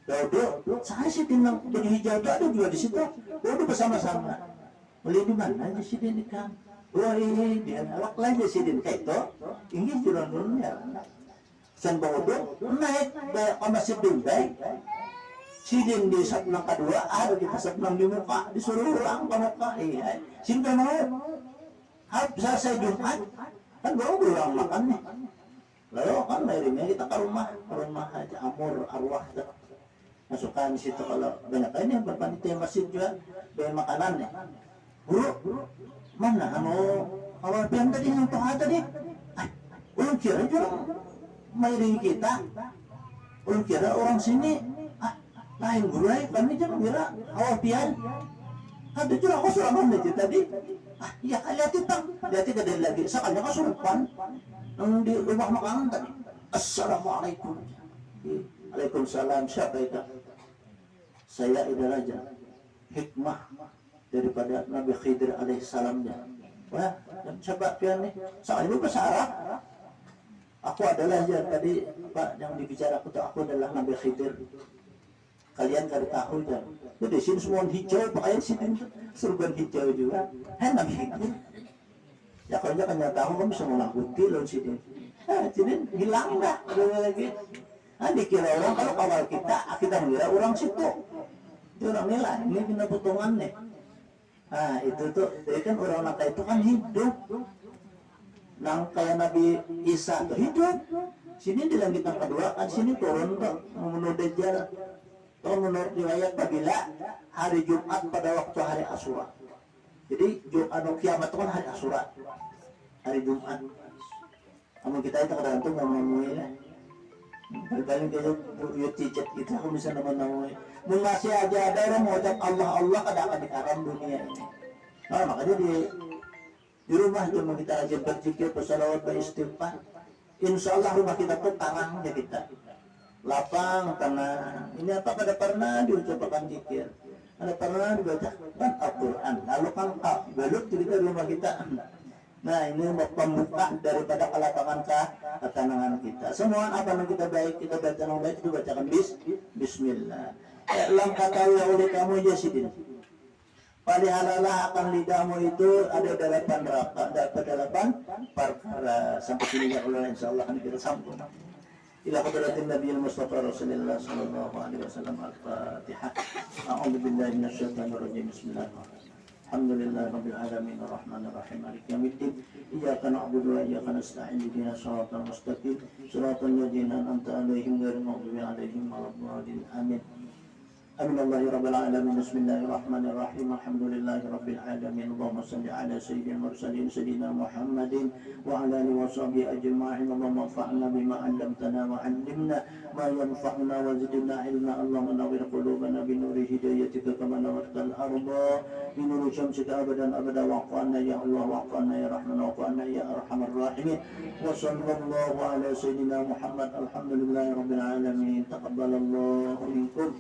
Dodo, saya sih tinggal baju hijau itu ada juga di situ. Dodo bersama-sama. Beli di mana aja sih Din kan? Wah ini dia awak lagi sih Din kayak itu. Ini jurannya. Sen Dodo naik ke masjid Dubai. Sidin di sabnang kedua ada di sabnang di muka disuruh ulang ke muka iya sinta mau harus selesai Jumat kan baru ulang makan nih lalu kan akhirnya kita ke rumah Haji Amur arwah masukkan di situ kalau banyak ini berpanitia masjid juga bawa makanan nih guru mana kalau pian tadi yang tuh tadi ulun kira juga mairi kita ulun kira orang sini lain gulai kami jangan kira awal pian ada juga aku suraman aja tadi iya kali hati tang lihat tidak lagi sekalinya kasurupan yang di rumah makanan tadi assalamualaikum waalaikumsalam siapa itu saya adalah raja hikmah daripada Nabi Khidir alaihissalamnya wah dan coba pian nih soalnya bahasa Arab aku adalah ya tadi Pak yang dibicarakan aku adalah Nabi Khidir kalian kada tahu ya. Jadi sini semua hijau, pakaian sini serban hijau juga. Enak gitu. Ya kalau kan nggak tahu kamu bisa menakuti loh sini. Sini hilang dah, ada lagi. Dikira orang kalau kawal kita mengira orang situ. Itu orang nilai, ini kena potongan nih. Itu tuh, jadi kan orang Naka itu kan hidup. Nang kayak Nabi Isa itu hidup. Sini di langit yang kedua kan sini turun tuh memenuhi Dajjal. Menurut riwayat apabila hari Jumat pada waktu hari Asyura. Jadi Jumat kiamat itu kan hari Asyura. Hari Jumat. Kamu kita itu tergantung ngomongnya. Berkali kita yuk cicet itu aku bisa nama-namanya. Mun masih aja ada orang mengucap Allah kada akan dikaram dunia ini. Nah makanya di rumah cuma kita aja berzikir, bersalawat, beristighfar. Insya Allah rumah kita tuh tarang ya kita. Lapang, tenang. Ini apa pada pernah diucapkan zikir, ada pernah dibacakan Al-Quran, lalu kan balut cerita di rumah kita. Nah ini pembuka daripada kelapangan ketenangan kita. Semua apa yang kita baik, kita baca yang baik itu bacakan Bismillah. Lam kata oleh kamu Yasidin. Padahalalah akan lidahmu itu ada 8 neraka, dapat 8 perkara. Sampai sini ya Allah, insyaallah akan kita sambung. إلى حضرة النبي المصطفى رسول الله صلى الله عليه وسلم الفاتحة أعوذ بالله من الشيطان الرجيم بسم الله الرحمن الرحيم الحمد لله رب العالمين الرحمن الرحيم مالك يوم الدين إياك نعبد وإياك نستعين اهدنا الصراط المستقيم صراط الذين أنعمت عليهم غير المغضوب عليهم ولا الضالين آمين آمين الله رب العالمين بسم الله الرحمن الرحيم الحمد لله رب العالمين اللهم صل على سيدنا المرسلين سيدنا محمد وعلى آله وصحبه أجمعين اللهم انفعنا بما علمتنا وعلمنا ما ينفعنا وزدنا علما اللهم نور قلوبنا بنور هدايتك كما نورت الأرض بنور شمسك أبدا أبدا واعف عنا يا الله واعف عنا يا رحمن واعف عنا يا أرحم الراحمين وصلى الله على سيدنا محمد الحمد لله رب العالمين تقبل الله منكم.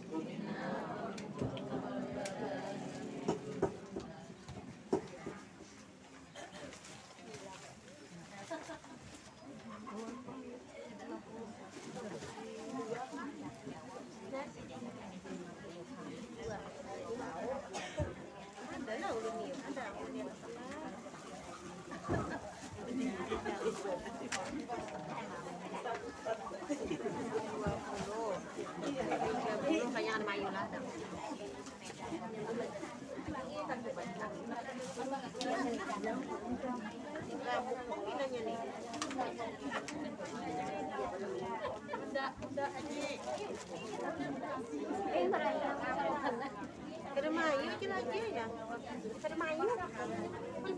Kada mayu je lagi ya. Kada mayu.